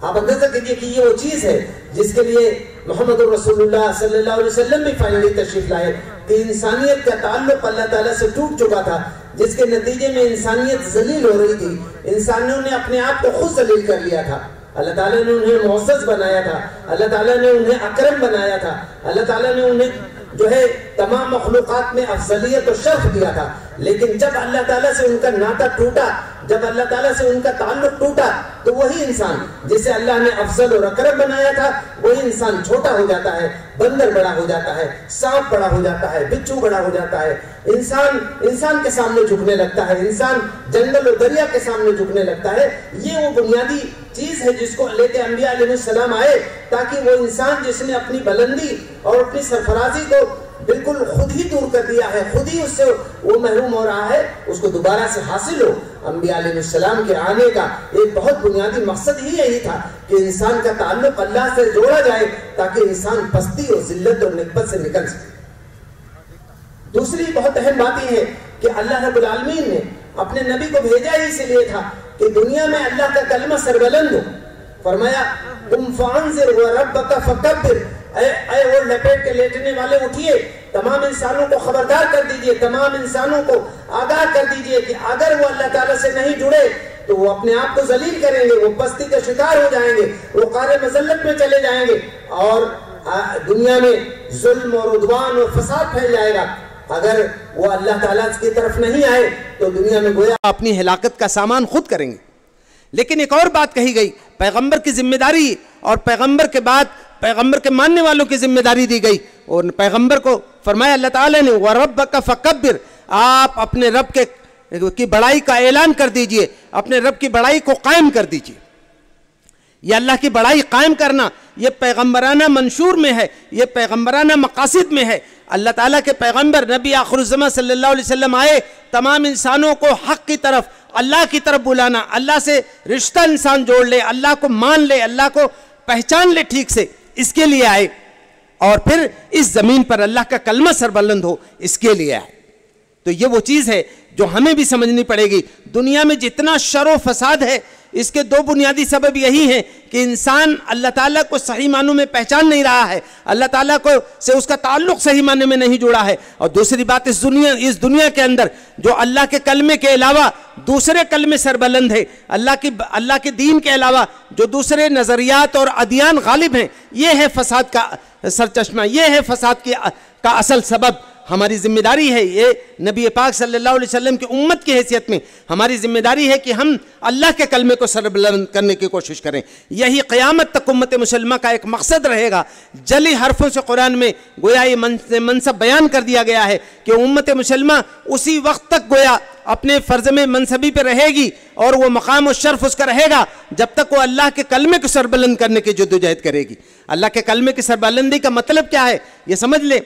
آپ اندازہ کیجئے کہ یہ وہ چیز ہے جس کے لیے محمد رسول اللہ صلی اللہ علیہ وسلم بھی فائنلی تشریف لائے, کہ انسانیت کا تعلق اللہ تعالیٰ سے ٹوٹ چکا تھا, جس کے نتیجے میں انسانیت ذلیل ہو رہی تھی. انسانوں نے اپنے آپ کو خود ذلیل کر لیا تھا. اللہ تعالیٰ نے انہیں معزز بنایا تھا, اللہ تعالیٰ نے انہیں اکرم بنایا تھا, اللہ تعالیٰ نے انہیں جو ہے تمام مخلوقات میں افضلیت و شرف دیا تھا. لیکن جب اللہ تعالیٰ سے ان کا ناطہ ٹوٹا, جب اللہ تعالیٰ سے ان کا تعلق ٹوٹا, تو وہی انسان جسے اللہ نے افضل اور اکرم بنایا تھا, وہی انسان چھوٹا ہو جاتا ہے, بندر بڑا ہو جاتا ہے, سانپ بڑا ہو جاتا ہے, بچھو بڑا ہو جاتا ہے, انسان کے سامنے جھکنے لگتا ہے, انسان جنگل اور دریا کے سامنے جھکنے لگتا ہے. یہ وہ بنیادی چیز ہے جس کو لے کے انبیاء علیہ السلام آئے, تاکہ وہ انسان جس نے اپنی بلندی اور اپنی سرفرازی کو بالکل خود ہی دور کر دیا ہے, خود ہی اس سے وہ محروم ہو رہا ہے, اس کو دوبارہ سے حاصل ہو. انبیاء علیہ السلام کے آنے کا ایک بہت بنیادی مقصد ہی یہی تھا کہ انسان کا تعلق اللہ سے جوڑا جائے, تاکہ انسان پستی اور ذلت اور نکبت سے نکل سکے. دوسری بہت اہم بات یہ ہے کہ اللہ رب العالمین نے اپنے نبی کو بھیجا ہی اس لیے تھا کہ دنیا میں اللہ کا کلمہ سربلند ہو. فرمایا قم فانذر وربک فکبر, اے وہ لپیٹ کے لیٹنے والے اٹھیے, تمام انسانوں کو خبردار کر دیجئے, تمام انسانوں کو آگاہ کر دیجئے کہ اگر وہ اللہ تعالیٰ سے نہیں جڑے تو وہ اپنے آپ کو ذلیل کریں گے, وہ پستی کا شکار ہو جائیں گے, وہ قعر مذلت میں چلے جائیں گے, اور دنیا میں ظلم اور عدوان اور فساد پھیل جائے گا. اگر وہ اللہ تعالیٰ کی طرف نہیں آئے تو دنیا میں گویا اپنی ہلاکت کا سامان خود کریں گے. لیکن ایک اور بات کہی گئی, پیغمبر کی ذمہ داری اور پیغمبر کے بعد پیغمبر کے ماننے والوں کی ذمہ داری دی گئی, اور پیغمبر کو فرمایا اللہ تعالیٰ نے وَرَبَّكَ فَكَبِّرْ, آپ اپنے رب کی بڑائی کا اعلان کر دیجئے, اپنے رب کی بڑائی کو قائم کر دیجئے. یہ اللہ کی بڑائی قائم کرنا یہ پیغمبرانہ منشور میں ہے, یہ پیغمبرانہ مقاصد میں ہے. اللہ تعالیٰ کے پیغمبر نبی آخر الزمان صلی اللہ علیہ وسلم آئے تمام انسانوں کو حق کی طرف, اللہ کی طرف بلانا, اللہ سے رشتہ انسان جوڑ لے, اللہ کو مان لے, اللہ کو پہچان لے ٹھیک سے, اس کے لیے آئے. اور پھر اس زمین پر اللہ کا کلمہ سربلند ہو, اس کے لیے آئے. تو یہ وہ چیز ہے جو ہمیں بھی سمجھنی پڑے گی. دنیا میں جتنا شر و فساد ہے اس کے دو بنیادی سبب یہی ہیں کہ انسان اللہ تعالیٰ کو صحیح معنوں میں پہچان نہیں رہا ہے, اللہ تعالیٰ کو سے اس کا تعلق صحیح معنی میں نہیں جڑا ہے. اور دوسری بات اس دنیا کے اندر جو اللہ کے کلمے کے علاوہ دوسرے کلمے سربلند ہے, اللہ کے دین کے علاوہ جو دوسرے نظریات اور ادیان غالب ہیں, یہ ہے فساد کا سرچشمہ, یہ ہے فساد کا اصل سبب. ہماری ذمہ داری ہے, یہ نبی پاک صلی اللہ علیہ وسلم کی امت کی حیثیت میں ہماری ذمہ داری ہے کہ ہم اللہ کے کلمے کو سربلند کرنے کی کوشش کریں. یہی قیامت تک امت مسلمہ کا ایک مقصد رہے گا. جلی حرفوں سے قرآن میں گویا یہ منصب بیان کر دیا گیا ہے کہ امت مسلمہ اسی وقت تک گویا اپنے فرض میں منصبی پہ رہے گی اور وہ مقام و شرف اس کا رہے گا جب تک وہ اللہ کے کلمے کو سربلند کرنے کی جدوجہد کرے گی. اللہ کے کلمے کی سربلندی کا مطلب کیا ہے یہ سمجھ لیں.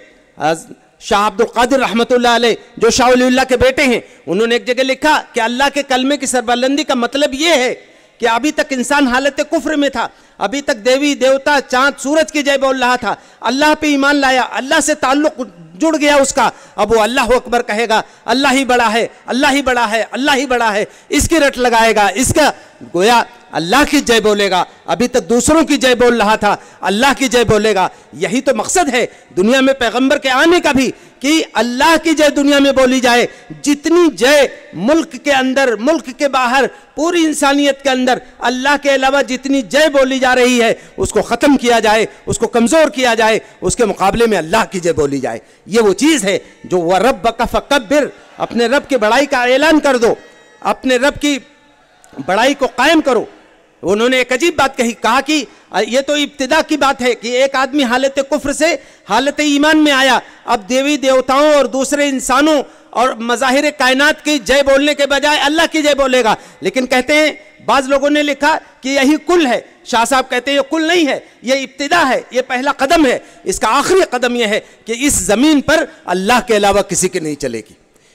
شاہ عبد القادر رحمۃ اللہ علیہ جو شاہ ولی اللہ کے بیٹے ہیں, انہوں نے ایک جگہ لکھا کہ اللہ کے کلمے کی سربلندی کا مطلب یہ ہے کہ ابھی تک انسان حالت کفر میں تھا, ابھی تک دیوی دیوتا چاند سورج کی جے بول رہا تھا, اللہ پہ ایمان لایا, اللہ سے تعلق جڑ گیا اس کا, اب وہ اللہ اکبر کہے گا, اللہ ہی بڑا ہے, اللہ ہی بڑا ہے, اللہ ہی بڑا ہے, اس کی رٹ لگائے گا, اس کا گویا اللہ کی جے بولے گا. ابھی تک دوسروں کی جے بول رہا تھا, اللہ کی جے بولے گا. یہی تو مقصد ہے دنیا میں پیغمبر کے آنے کا بھی, کہ اللہ کی جے دنیا میں بولی جائے. جتنی جے ملک کے اندر, ملک کے باہر, پوری انسانیت کے اندر اللہ کے علاوہ جتنی جے بولی جا رہی ہے اس کو ختم کیا جائے, اس کو کمزور کیا جائے, اس کے مقابلے میں اللہ کی جے بولی جائے. یہ وہ چیز ہے جو وَرَبَّكَ فَكَبِّرْ, اپنے رب کی بڑائی کا اعلان کر دو, اپنے رب کی بڑائی کو قائم کرو. انہوں نے ایک عجیب بات کہا کہ یہ تو ابتدا کی بات ہے کہ ایک آدمی حالت کفر سے حالت ایمان میں آیا, اب دیوی دیوتاؤں اور دوسرے انسانوں اور مظاہر کائنات کی جے بولنے کے بجائے اللہ کی جے بولے گا. لیکن کہتے ہیں بعض لوگوں نے لکھا کہ یہی کل ہے. شاہ صاحب کہتے ہیں یہ کل نہیں ہے, یہ ابتدا ہے, یہ پہلا قدم ہے. اس کا آخری قدم یہ ہے کہ اس زمین پر اللہ کے علاوہ کسی کے نہیں چلے گی.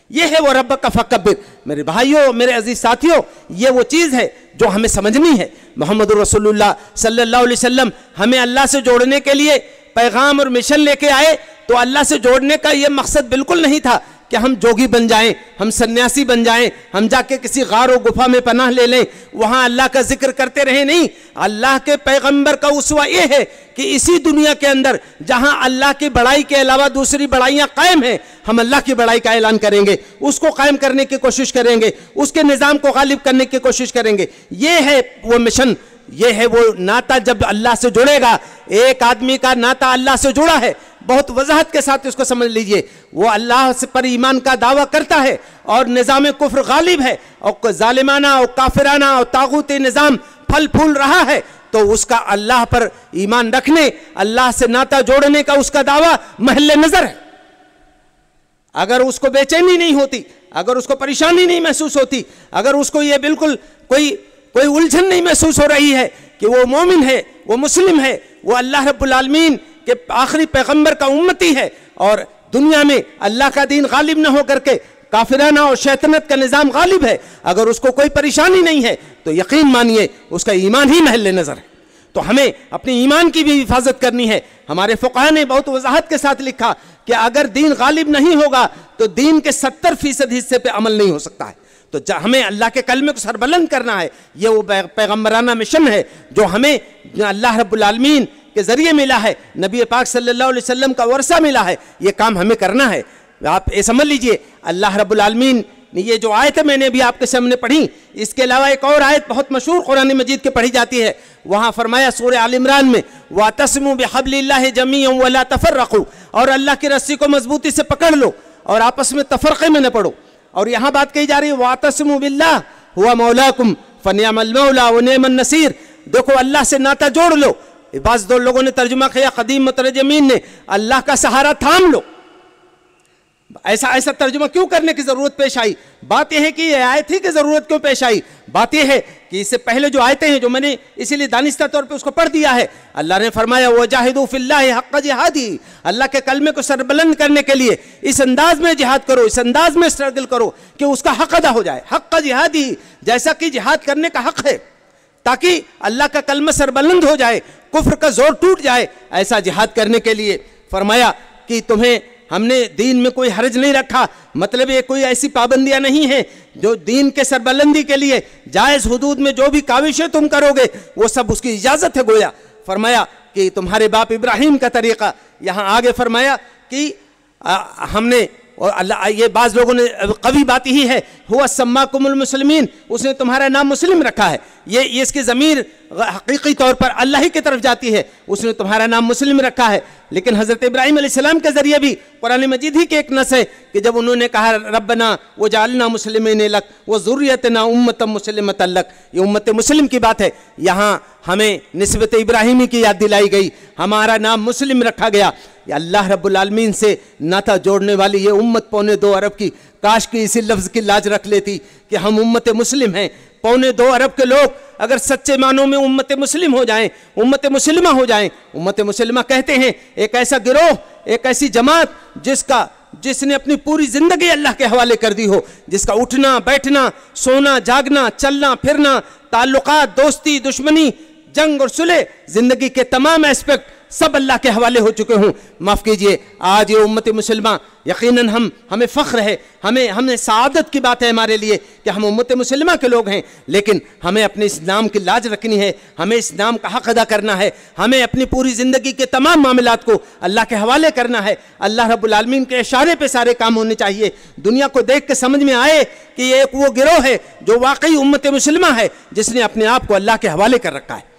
یہ ہے وہ رب کا فکبر. میرے بھائیوں، میرے عزیز ساتھیوں، یہ وہ چیز ہے جو ہمیں سمجھنی ہے. محمد رسول اللہ صلی اللہ علیہ وسلم ہمیں اللہ سے جوڑنے کے لیے پیغام اور مشن لے کے آئے. تو اللہ سے جوڑنے کا یہ مقصد بالکل نہیں تھا کہ ہم جوگی بن جائیں، ہم سنیاسی بن جائیں، ہم جا کے کسی غار و گفا میں پناہ لے لیں، وہاں اللہ کا ذکر کرتے رہیں. نہیں، اللہ کے پیغمبر کا اسوہ یہ ہے کہ اسی دنیا کے اندر جہاں اللہ کی بڑائی کے علاوہ دوسری بڑائیاں قائم ہیں، ہم اللہ کی بڑائی کا اعلان کریں گے، اس کو قائم کرنے کی کوشش کریں گے، اس کے نظام کو غالب کرنے کی کوشش کریں گے. یہ ہے وہ مشن، یہ ہے وہ ناطہ جب اللہ سے جڑے گا. ایک آدمی کا ناطہ اللہ سے جڑا ہے، بہت وضاحت کے ساتھ اس کو سمجھ لیجئے. وہ اللہ پر ایمان کا دعویٰ کرتا ہے اور نظام کفر غالب ہے اور ظالمانہ اور کافرانہ اور طاغوتی نظام پھل پھول رہا ہے، تو اس کا اللہ پر ایمان رکھنے، اللہ سے ناطہ جوڑنے کا اس کا دعویٰ محل نظر ہے. اگر اس کو بے چینی نہیں ہوتی، اگر اس کو پریشانی نہیں محسوس ہوتی، اگر اس کو یہ بالکل کوئی الجھن نہیں محسوس ہو رہی ہے کہ وہ مومن ہے، وہ مسلم ہے، وہ اللہ رب العالمین کہ آخری پیغمبر کا امتی ہے اور دنیا میں اللہ کا دین غالب نہ ہو کر کے کافرانہ اور شیطنت کا نظام غالب ہے، اگر اس کو کوئی پریشانی نہیں ہے تو یقین مانیے اس کا ایمان ہی محل نظر ہے. تو ہمیں اپنے ایمان کی بھی حفاظت کرنی ہے. ہمارے فقہاء نے بہت وضاحت کے ساتھ لکھا کہ اگر دین غالب نہیں ہوگا تو دین کے 70% حصے پہ عمل نہیں ہو سکتا ہے. تو ہمیں اللہ کے کلمے کو سربلند کرنا ہے. یہ وہ پیغمبرانہ مشن ہے جو ہمیں اللہ رب العالمین کے ذریعے ملا ہے، نبی پاک صلی اللہ علیہ وسلم کا ورثہ ملا ہے. یہ کام ہمیں کرنا ہے. آپ یہ سمجھ لیجئے اللہ رب العالمین نے یہ جو آیت میں نے ابھی آپ کے سامنے پڑھی، اس کے علاوہ ایک اور آیت بہت مشہور قرآن مجید کے پڑھی جاتی ہے. وہاں فرمایا سورہ آل عمران میں وَاعْتَصِمُوا بِحَبْلِ اللَّهِ جَمِيعًا وَلَا تَفَرَّقُوا، اور اللہ کی رسی کو مضبوطی سے پکڑ لو اور آپس میں تفرقے میں نہ پڑو. اور یہاں بات کہی جا رہی ہے وَاعْتَصِمُوا بِاللَّهِ هُوَ مَوْلَاكُمْ فَنِعْمَ الْمَوْلَى وَنِعْمَ النَّصِيرُ. دیکھو اللہ سے ناطہ جوڑ لو. بعض دو لوگوں نے ترجمہ کیا، قدیم مترجمین نے، اللہ کا سہارا تھام لو. ایسا ترجمہ کیوں کرنے کی ضرورت پیش آئی؟ بات یہ ہے کہ یہ آیت ہی کی ضرورت کیوں پیش آئی؟ بات یہ ہے کہ اس سے پہلے جو آیتیں ہیں جو میں نے اسی لیے دانستہ طور پہ اس کو پڑھ دیا ہے، اللہ نے فرمایا وَجَاهِدُوا فِي اللَّهِ حَقَّ جِهَادِهِ، اللہ کے کلمے کو سربلند کرنے کے لیے اس انداز میں جہاد کرو، اس انداز میں اسٹرگل کرو کہ اس کا حق ادا ہو جائے. حق جہادی، جیسا کہ جہاد کرنے کا حق ہے تاکہ اللہ کا کلمہ سربلند ہو جائے، کفر کا زور ٹوٹ جائے. ایسا جہاد کرنے کے لیے فرمایا کہ تمہیں ہم نے دین میں کوئی حرج نہیں رکھا. مطلب یہ کوئی ایسی پابندیاں نہیں ہیں جو دین کے سربلندی کے لیے جائز حدود میں جو بھی کاوشیں تم کرو گے وہ سب اس کی اجازت ہے. گویا فرمایا کہ تمہارے باپ ابراہیم کا طریقہ، یہاں آگے فرمایا کہ ہم نے، اور اللہ یہ بعض لوگوں نے قوی بات ہی ہے ہوا سماکم المسلمین، اس نے تمہارا نام مسلم رکھا ہے. یہ اس کی ضمیر حقیقی طور پر اللہ ہی کی طرف جاتی ہے، اس نے تمہارا نام مسلم رکھا ہے. لیکن حضرت ابراہیم علیہ السلام کے ذریعے بھی قرآن مجید ہی کے ایک نص ہے کہ جب انہوں نے کہا ربنا وجعلنا مسلمین لک وذریتنا امۃ مسلمۃ لک، یہ امت مسلم کی بات ہے. یہاں ہمیں نسبت ابراہیمی کی یاد دلائی گئی، ہمارا نام مسلم رکھا گیا. یہ اللہ رب العالمین سے ناطہ جوڑنے والی یہ امت 2.25 ارب کی، کاش کی اسی لفظ کی لاج رکھ لیتی کہ ہم امت مسلم ہیں. 2.25 ارب کے لوگ اگر سچے معنوں میں امت مسلم ہو جائیں، امت مسلمہ ہو جائیں. امت مسلمہ کہتے ہیں ایک ایسا گروہ، ایک ایسی جماعت جس نے اپنی پوری زندگی اللہ کے حوالے کر دی ہو، جس کا اٹھنا بیٹھنا، سونا جاگنا، چلنا پھرنا، تعلقات، دوستی دشمنی، جنگ اور صلح، زندگی کے تمام ایسپیکٹ سب اللہ کے حوالے ہو چکے ہوں. معاف کیجئے، آج یہ امت مسلمہ یقیناً ہمیں فخر ہے، ہمیں سعادت کی بات ہے ہمارے لیے کہ ہم امت مسلمہ کے لوگ ہیں. لیکن ہمیں اپنے اس نام کی لاج رکھنی ہے، ہمیں اس نام کا حق ادا کرنا ہے، ہمیں اپنی پوری زندگی کے تمام معاملات کو اللہ کے حوالے کرنا ہے. اللہ رب العالمین کے اشارے پہ سارے کام ہونے چاہیے. دنیا کو دیکھ کے سمجھ میں آئے کہ یہ ایک وہ گروہ ہے جو واقعی امت مسلمہ ہے، جس نے اپنے آپ کو اللہ کے حوالے کر رکھا ہے.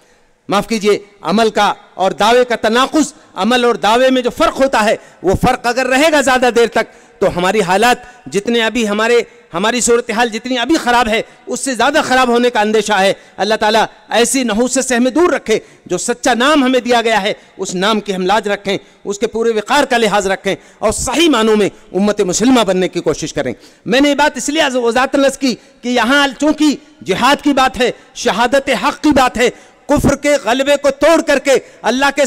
معاف کیجئے، عمل کا اور دعوے کا تناقض، عمل اور دعوے میں جو فرق ہوتا ہے وہ فرق اگر رہے گا زیادہ دیر تک تو ہماری حالات جتنے ابھی ہماری صورتحال جتنی ابھی خراب ہے اس سے زیادہ خراب ہونے کا اندیشہ ہے. اللہ تعالیٰ ایسی نحوست سے ہمیں دور رکھے. جو سچا نام ہمیں دیا گیا ہے اس نام کی ہم لاج رکھیں، اس کے پورے وقار کا لحاظ رکھیں اور صحیح معنوں میں امت مسلمہ بننے کی کوشش کریں. میں نے یہ بات اس لیے وضاحت نص کی کہ یہاں چونکہ جہاد کی بات ہے، شہادت حق کی بات ہے، کفر کے غلبے کو توڑ کر کے اللہ کے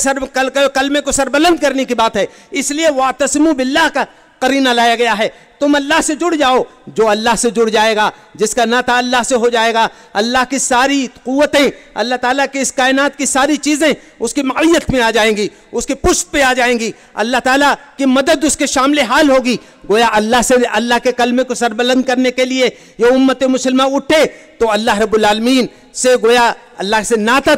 کلمے کو سربلند کرنے کی بات ہے، اس لیے وَاعْتَصِمُوا بِاللَّهِ کا قرینہ لایا گیا ہے. تم اللہ سے جڑ جاؤ. جو اللہ سے جڑ جائے گا, جس کا ناطہ اللہ سے ہو جائے گا, اللہ کی ساری قوتیں, اللہ تعالیٰ کی اس کائنات کی ساری چیزیں اس کی معیت میں آ جائیں گی, اس کی پشت پہ آ جائیں گی, اللہ تعالیٰ کی مدد اس کے شامل حال ہوگی. گویا اللہ سے, اللہ کے کلمے کو سربلند کرنے کے لیے یہ امت مسلمہ اٹھے تو اللہ رب العالمین سے گویا اللہ سے ناطہ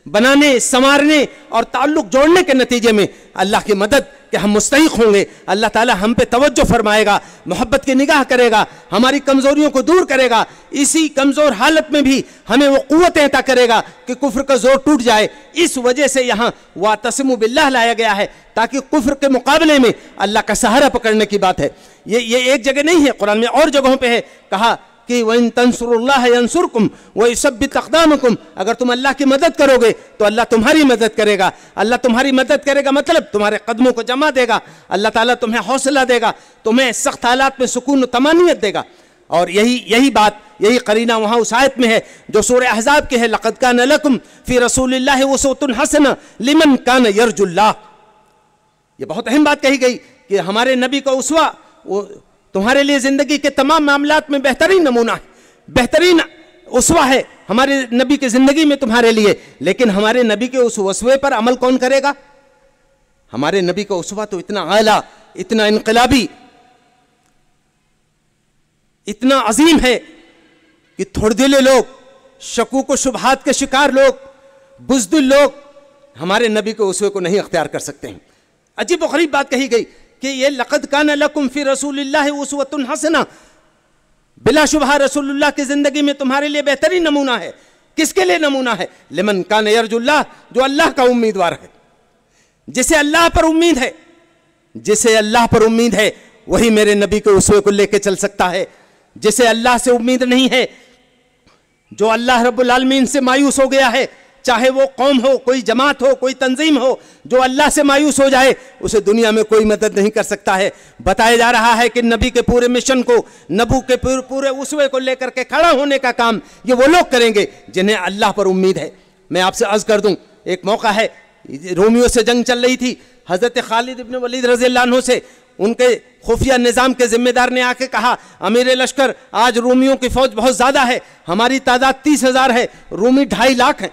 بنانے, سنوارنے اور تعلق جوڑنے کے نتیجے میں اللہ کی مدد کہ ہم مستحق ہوں گے. اللہ تعالیٰ ہم پہ توجہ فرمائے گا, محبت کی نگاہ کرے گا, ہماری کمزوریوں کو دور کرے گا. اسی کمزور حالت میں بھی ہمیں وہ قوتیں عطا کرے گا کہ کفر کا زور ٹوٹ جائے. اس وجہ سے یہاں واعتصموا باللہ لایا گیا ہے تاکہ کفر کے مقابلے میں اللہ کا سہارا پکڑنے کی بات ہے. یہ ایک جگہ نہیں ہے, قرآن میں اور جگہوں پہ ہے کہا کہ وَإِن تَنْصُرُوا اللَّهَ يَنْصُرْكُمْ وَيُثَبِّتْ أَقْدَامَكُمْ. اگر تم اللہ کی مدد کرو گے تو اللہ تمہاری مدد کرے گا. اللہ تمہاری مدد کرے گا مطلب تمہارے قدموں کو جمع دے گا. اللہ تعالیٰ تمہیں حوصلہ دے گا, تمہیں سخت حالات میں سکون و طمانینت دے گا. اور یہی بات, یہی قرینہ وہاں اس آیت میں ہے جو سورہ احزاب کے ہے, لَقَدْ كَانَ لَكُمْ فِي رَسُولِ اللَّهِ أُسْوَةٌ حَسَنَةٌ لِمَنْ كَانَ يَرْجُو اللَّهَ. یہ بہت اہم بات کہی گئی کہ ہمارے نبی کا اسوہ تمہارے لیے زندگی کے تمام معاملات میں بہترین نمونہ ہے, بہترین اسوہ ہے ہمارے نبی کی زندگی میں تمہارے لیے. لیکن ہمارے نبی کے اس اسوے پر عمل کون کرے گا؟ ہمارے نبی کا اسوہ تو اتنا اعلیٰ, اتنا انقلابی, اتنا عظیم ہے کہ تھوڑدلے لوگ, شکوک و شبہات کے شکار لوگ, بزدل لوگ ہمارے نبی کے اسوے کو نہیں اختیار کر سکتے ہیں. عجیب و غریب بات کہی گئی کہ یہ لقد کان لکم فی رسول اللہ اسوۃ حسنہ, بلا شبہ رسول اللہ کی زندگی میں تمہارے لیے بہترین نمونہ ہے. کس کے لیے نمونہ ہے؟ لمن کان یرجو اللہ, جو اللہ کا امیدوار ہے, جسے اللہ پر امید ہے, جسے اللہ پر امید ہے وہی میرے نبی کے اسوے کو لے کے چل سکتا ہے. جسے اللہ سے امید نہیں ہے, جو اللہ رب العالمین سے مایوس ہو گیا ہے, چاہے وہ قوم ہو, کوئی جماعت ہو, کوئی تنظیم ہو, جو اللہ سے مایوس ہو جائے اسے دنیا میں کوئی مدد نہیں کر سکتا ہے. بتایا جا رہا ہے کہ نبی کے پورے مشن کو, نبو کے پورے اسوے کو لے کر کے کھڑا ہونے کا کام یہ وہ لوگ کریں گے جنہیں اللہ پر امید ہے. میں آپ سے عرض کر دوں, ایک موقع ہے, رومیوں سے جنگ چل رہی تھی, حضرت خالد ابن ولید رضی اللہ عنہ سے ان کے خفیہ نظام کے ذمہ دار نے آ کے کہا, امیر لشکر آج رومیوں کی فوج بہت زیادہ ہے, ہماری تعداد 30,000 ہے, رومی 2.5 لاکھ ہیں.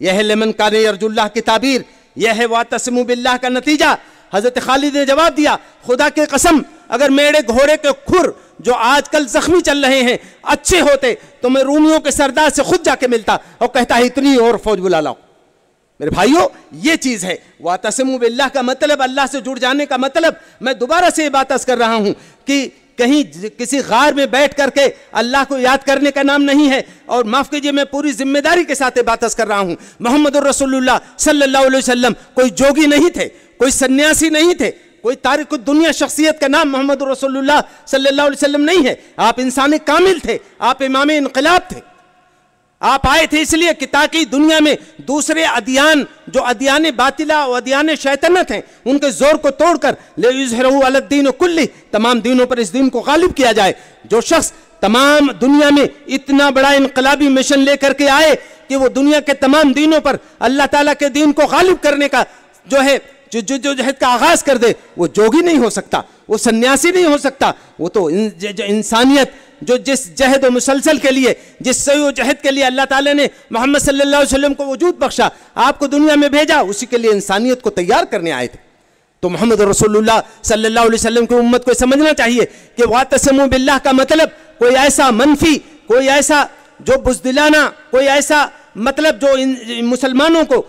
یہ ہے لمن کان یرجو اللہ کی تعبیر, یہ ہے واعتصموا باللہ کا نتیجہ. حضرت خالد نے جواب دیا, خدا کی قسم اگر میرے گھوڑے کے کھر جو آج کل زخمی چل رہے ہیں اچھے ہوتے تو میں رومیوں کے سردار سے خود جا کے ملتا اور کہتا ہے اتنی اور فوج بلا لاؤ. میرے بھائیوں, یہ چیز ہے واعتصموا باللہ کا مطلب, اللہ سے جڑ جانے کا مطلب. میں دوبارہ سے یہ بات عرض کر رہا ہوں کہ کہیں کسی غار میں بیٹھ کر کے اللہ کو یاد کرنے کا نام نہیں ہے. اور معاف کیجئے, میں پوری ذمہ داری کے ساتھ بات عرض کر رہا ہوں, محمد الرسول اللہ صلی اللہ علیہ وسلم کوئی جوگی نہیں تھے, کوئی سنیاسی نہیں تھے, کوئی تارک الدنیا شخصیت کا نام محمد الرسول اللہ صلی اللہ علیہ وسلم نہیں ہے. آپ انسان کامل تھے, آپ امام انقلاب تھے. آپ آئے تھے اس لیے کہ تاکہ دنیا میں دوسرے ادیان, جو ادیان باطلہ و ادیان شیطنت ہیں, ان کے زور کو توڑ کر لِیُظْہِرَهُ عَلَى الدِّینِ کُلِّهِ, تمام دینوں پر اس دین کو غالب کیا جائے. جو شخص تمام دنیا میں اتنا بڑا انقلابی مشن لے کر کے آئے کہ وہ دنیا کے تمام دینوں پر اللہ تعالیٰ کے دین کو غالب کرنے کا جو ہے جو جہد کا آغاز کر دے, وہ جوگی نہیں ہو سکتا, وہ سنیاسی نہیں ہو سکتا. وہ تو انسانیت جو جس جہد و مسلسل کے لیے, جس سعی و جہد کے لیے اللہ تعالیٰ نے محمد صلی اللہ علیہ وسلم کو وجود بخشا, آپ کو دنیا میں بھیجا, اسی کے لیے انسانیت کو تیار کرنے آئے تھے. تو محمد رسول اللہ صلی اللہ علیہ وسلم کی امت کو سمجھنا چاہیے کہ واعتصموا باللہ کا مطلب کوئی ایسا منفی, کوئی ایسا جو بزدلانہ, کوئی ایسا مطلب جو مسلمانوں کو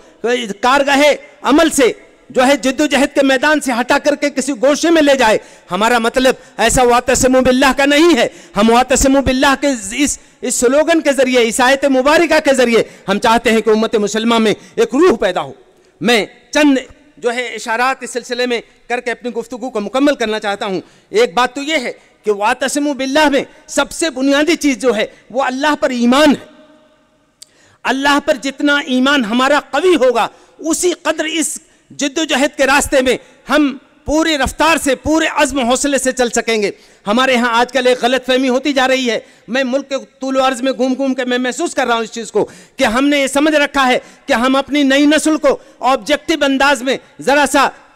کارگاہ عمل سے جو ہے جد و جہد کے میدان سے ہٹا کر کے کسی گوشے میں لے جائے. ہمارا مطلب ایسا واعتصموا باللہ کا نہیں ہے. ہم واعتصموا باللہ کے اس سلوگن کے ذریعے, اس آیت مبارکہ کے ذریعے ہم چاہتے ہیں کہ امت مسلمہ میں ایک روح پیدا ہو. میں چند جو ہے اشارات اس سلسلے میں کر کے اپنی گفتگو کو مکمل کرنا چاہتا ہوں. ایک بات تو یہ ہے کہ واعتصموا باللہ میں سب سے بنیادی چیز جو ہے وہ اللہ پر ایمان ہے. اللہ پر جتنا ایمان ہمارا قوی ہوگا, اسی قدر اس جد و جہد کے راستے میں ہم پوری رفتار سے, پورے عزم و حوصلے سے چل سکیں گے. ہمارے ہاں آج کل ایک غلط فہمی ہوتی جا رہی ہے. میں ملک کے طول و عرض میں گھوم گھوم کے میں محسوس کر رہا ہوں اس چیز کو کہ ہم نے یہ سمجھ رکھا ہے کہ ہم اپنی نئی نسل کو آبجیکٹو انداز میں ذرا سا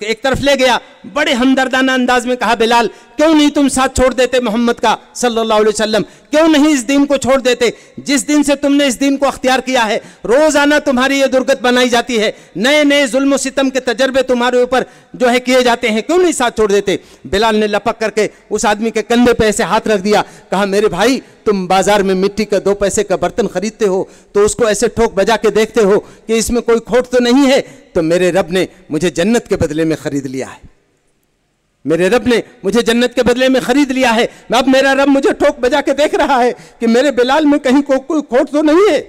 ایک طرف لے گیا، بڑے ہمدردانہ انداز میں کہا بلال کیوں نہیں تم ساتھ چھوڑ دیتے محمد کا صلی اللہ علیہ وسلم، کیوں نہیں اس دین کو چھوڑ دیتے؟ جس دن سے تم نے اس دین کو اختیار کیا ہے روزانہ تمہاری یہ درگت بنائی جاتی ہے، نئے نئے ظلم و ستم کے تجربے تمہارے اوپر جو ہے کیے جاتے ہیں، کیوں نہیں ساتھ چھوڑ دیتے؟ بلال نے لپک کر کے اس آدمی کے کندھے پہ ایسے ہاتھ رکھ دیا، کہا میرے بھائی تم بازار میں مٹی کا 2 پیسے کا برتن خریدتے ہو تو اس کو ایسے ٹھوک بجا کے دیکھتے ہو کہ اس میں کوئی کھوٹ تو نہیں ہے، تو میرے رب نے مجھے جنت کے بدلے میں خرید لیا ہے، میرے رب نے مجھے جنت کے بدلے میں خرید لیا ہے، اب میرا رب مجھے ٹھوک بجا کے دیکھ رہا ہے کہ میرے بلال میں کہیں کوئی کھوٹ تو نہیں ہے۔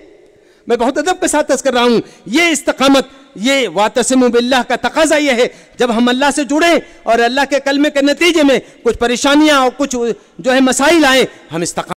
میں بہت ادب کے ساتھ عرض کر رہا ہوں، یہ استقامت، یہ واعتصموا باللہ کا تقاضا یہ ہے، جب ہم اللہ سے جڑیں اور اللہ کے کلمے کے نتیجے میں کچھ پریشانیاں اور کچھ جو ہے مسائل آئیں، ہم استقامت